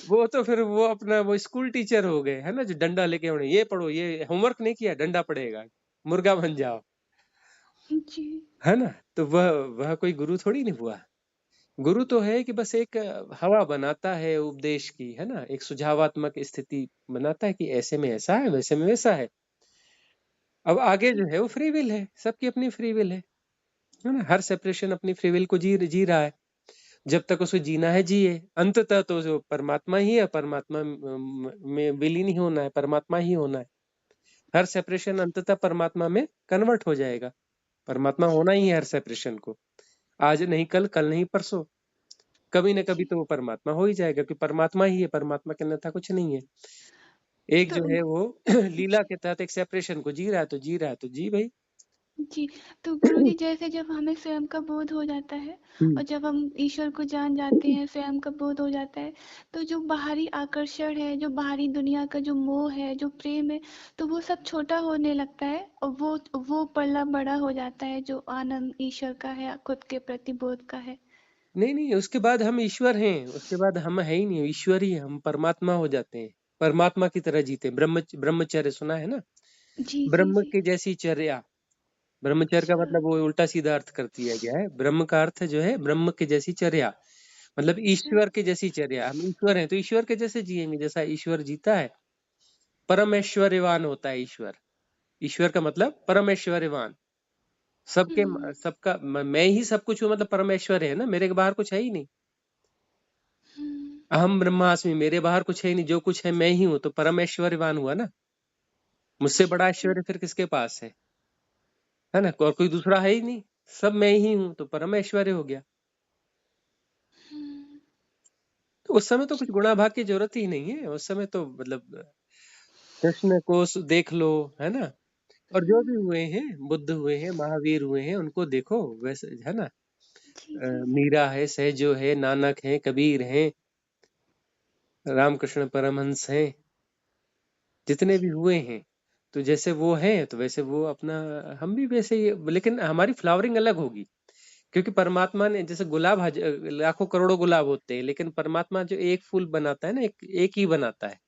वो तो फिर वो अपना वो स्कूल टीचर हो गए, है ना, जो डंडा लेके उन्हें ये पढ़ो, ये होमवर्क नहीं किया डंडा पड़ेगा, मुर्गा बन जाओ, जी है ना। तो वह कोई गुरु थोड़ी नहीं हुआ। गुरु तो है कि बस एक हवा बनाता है उपदेश की, है ना, एक सुझावात्मक स्थिति बनाता है कि ऐसे में ऐसा है, वैसे में वैसा है। अब आगे जो जी है वो फ्री विल है, सबकी अपनी फ्री विल है ना। हर सेपरेशन अपनी फ्री विल को जी रहा है। जब तक उसे जीना है जिए, अंततः तो जो परमात्मा ही है, परमात्मा में विलीन ही होना है, परमात्मा ही होना है। हर सेपरेशन अंततः परमात्मा में कन्वर्ट हो जाएगा। परमात्मा जी होना ही है हर सेपरेशन को। आज नहीं कल, कल नहीं परसों, कभी न कभी जी तो वो परमात्मा हो ही जाएगा, क्योंकि परमात्मा ही है, परमात्मा के अन्यथा कुछ नहीं है। एक तो जो है वो लीला जी के तहत एक सेपरेशन को जी रहा है तो जी रहा है, तो जी भाई। जी तो गुरुजी, जैसे जब हमें स्वयं का बोध हो जाता है हम्म। और जब हम ईश्वर को जान जाते हैं, स्वयं का बोध हो जाता है, तो जो बाहरी आकर्षण है, जो बाहरी दुनिया का जो मोह है, जो प्रेम है, तो वो सब छोटा होने लगता है और वो पल्ला बड़ा हो जाता है, जो आनंद ईश्वर का है, खुद के प्रति बोध का है। नहीं नहीं, उसके बाद हम ईश्वर हैं, उसके बाद हम है ही नहीं, ईश्वर ही हैं, हम परमात्मा हो जाते हैं। परमात्मा की तरह जीते हैं। ब्रह्मचर्य सुना है ना। जी जी ब्रह्म जी की जैसी चर्या। ब्रह्मचर्य का अच्छा। मतलब वो उल्टा सीधा अर्थ कर दिया गया है। ब्रह्म का अर्थ जो है ब्रह्म की जैसी चर्या, मतलब अच्छा। ईश्वर की जैसी चर्या। हम ईश्वर हैं तो ईश्वर के जैसे जिएंगे, जैसा ईश्वर जीता है। परमेश्वरवान होता है ईश्वर। ईश्वर का मतलब परमेश्वरवान। सबके हम्म मैं ही सब कुछ हूँ, मतलब परमेश्वर है ना, मेरे के बाहर कुछ है ही नहीं। हम्म अहम ब्रह्मास्मि, मेरे बाहर कुछ है ही नहीं, जो कुछ है मैं ही हूँ, तो परम ऐश्वर्यवान हुआ ना। मुझसे बड़ा ऐश्वर्य फिर किसके पास है ना? और कोई दूसरा है ही नहीं, सब मैं ही हूँ, तो परम ऐश्वर्य हो गया। हम्म, तो उस समय तो कुछ गुणा भाग की जरूरत ही नहीं है, उस समय तो मतलब कृष्ण को देख लो, है ना? और जो भी हुए हैं, बुद्ध हुए हैं, महावीर हुए हैं, उनको देखो वैसे, है ना? जी जी जी। मीरा है, सहजो है, नानक है, कबीर हैं, रामकृष्ण परमहंस हैं, जितने भी जी। हुए हैं, तो जैसे वो हैं तो वैसे वो अपना, हम भी वैसे ही, लेकिन हमारी फ्लावरिंग अलग होगी, क्योंकि परमात्मा ने, जैसे गुलाब लाखों करोड़ों गुलाब होते हैं, लेकिन परमात्मा जो एक फूल बनाता है ना, एक ही बनाता है।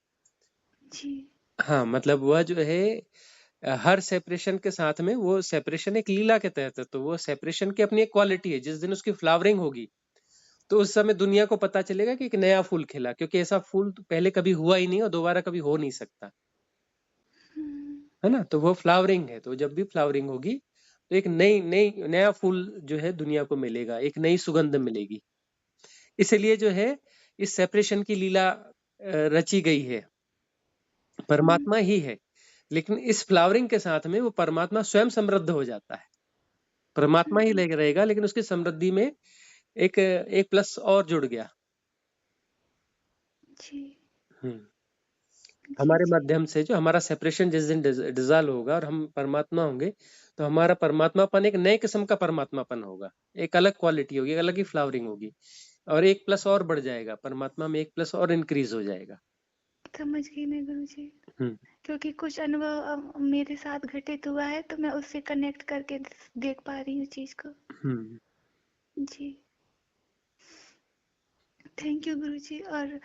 जी। हाँ, मतलब वह जो है हर सेपरेशन के साथ में, वो सेपरेशन एक लीला के तहत है, तो वो सेपरेशन की अपनी एक क्वालिटी है। जिस दिन उसकी फ्लावरिंग होगी, तो उस समय दुनिया को पता चलेगा कि एक नया फूल खिला, क्योंकि ऐसा फूल तो पहले कभी हुआ ही नहीं और दोबारा कभी हो नहीं सकता, हम्म, है ना? तो वो फ्लावरिंग है, तो जब भी फ्लावरिंग होगी, तो एक नई नई नया फूल जो है दुनिया को मिलेगा, एक नई सुगंध मिलेगी। इसलिए जो है इस सेपरेशन की लीला रची गई है, हम्म, परमात्मा ही है, लेकिन इस फ्लावरिंग के साथ में वो परमात्मा स्वयं समृद्ध हो जाता है। परमात्मा ही हम्म, लेके रहेगा, लेकिन उसकी समृद्धि में एक एक प्लस और जुड़ गया। जी हम्म। जी हमारे जी। माध्यम से जो हमारा सेपरेशन जिस दिन डिसॉल्व होगा और हम परमात्मा होंगे, तो हमारा परमात्मापन एक नए किस्म का परमात्मापन होगा, एक अलग क्वालिटी होगी, एक अलग ही फ्लावरिंग होगी, और एक प्लस और बढ़ जाएगा, परमात्मा में एक प्लस और इंक्रीज हो जाएगा। समझ गई मैं गुरु जी। हम्म। क्योंकि कुछ अनुभव मेरे साथ घटित हुआ है, तो मैं उससे कनेक्ट करके देख पा रही हूँ चीज को। हम्म। जी। थैंक यू गुरु जी। और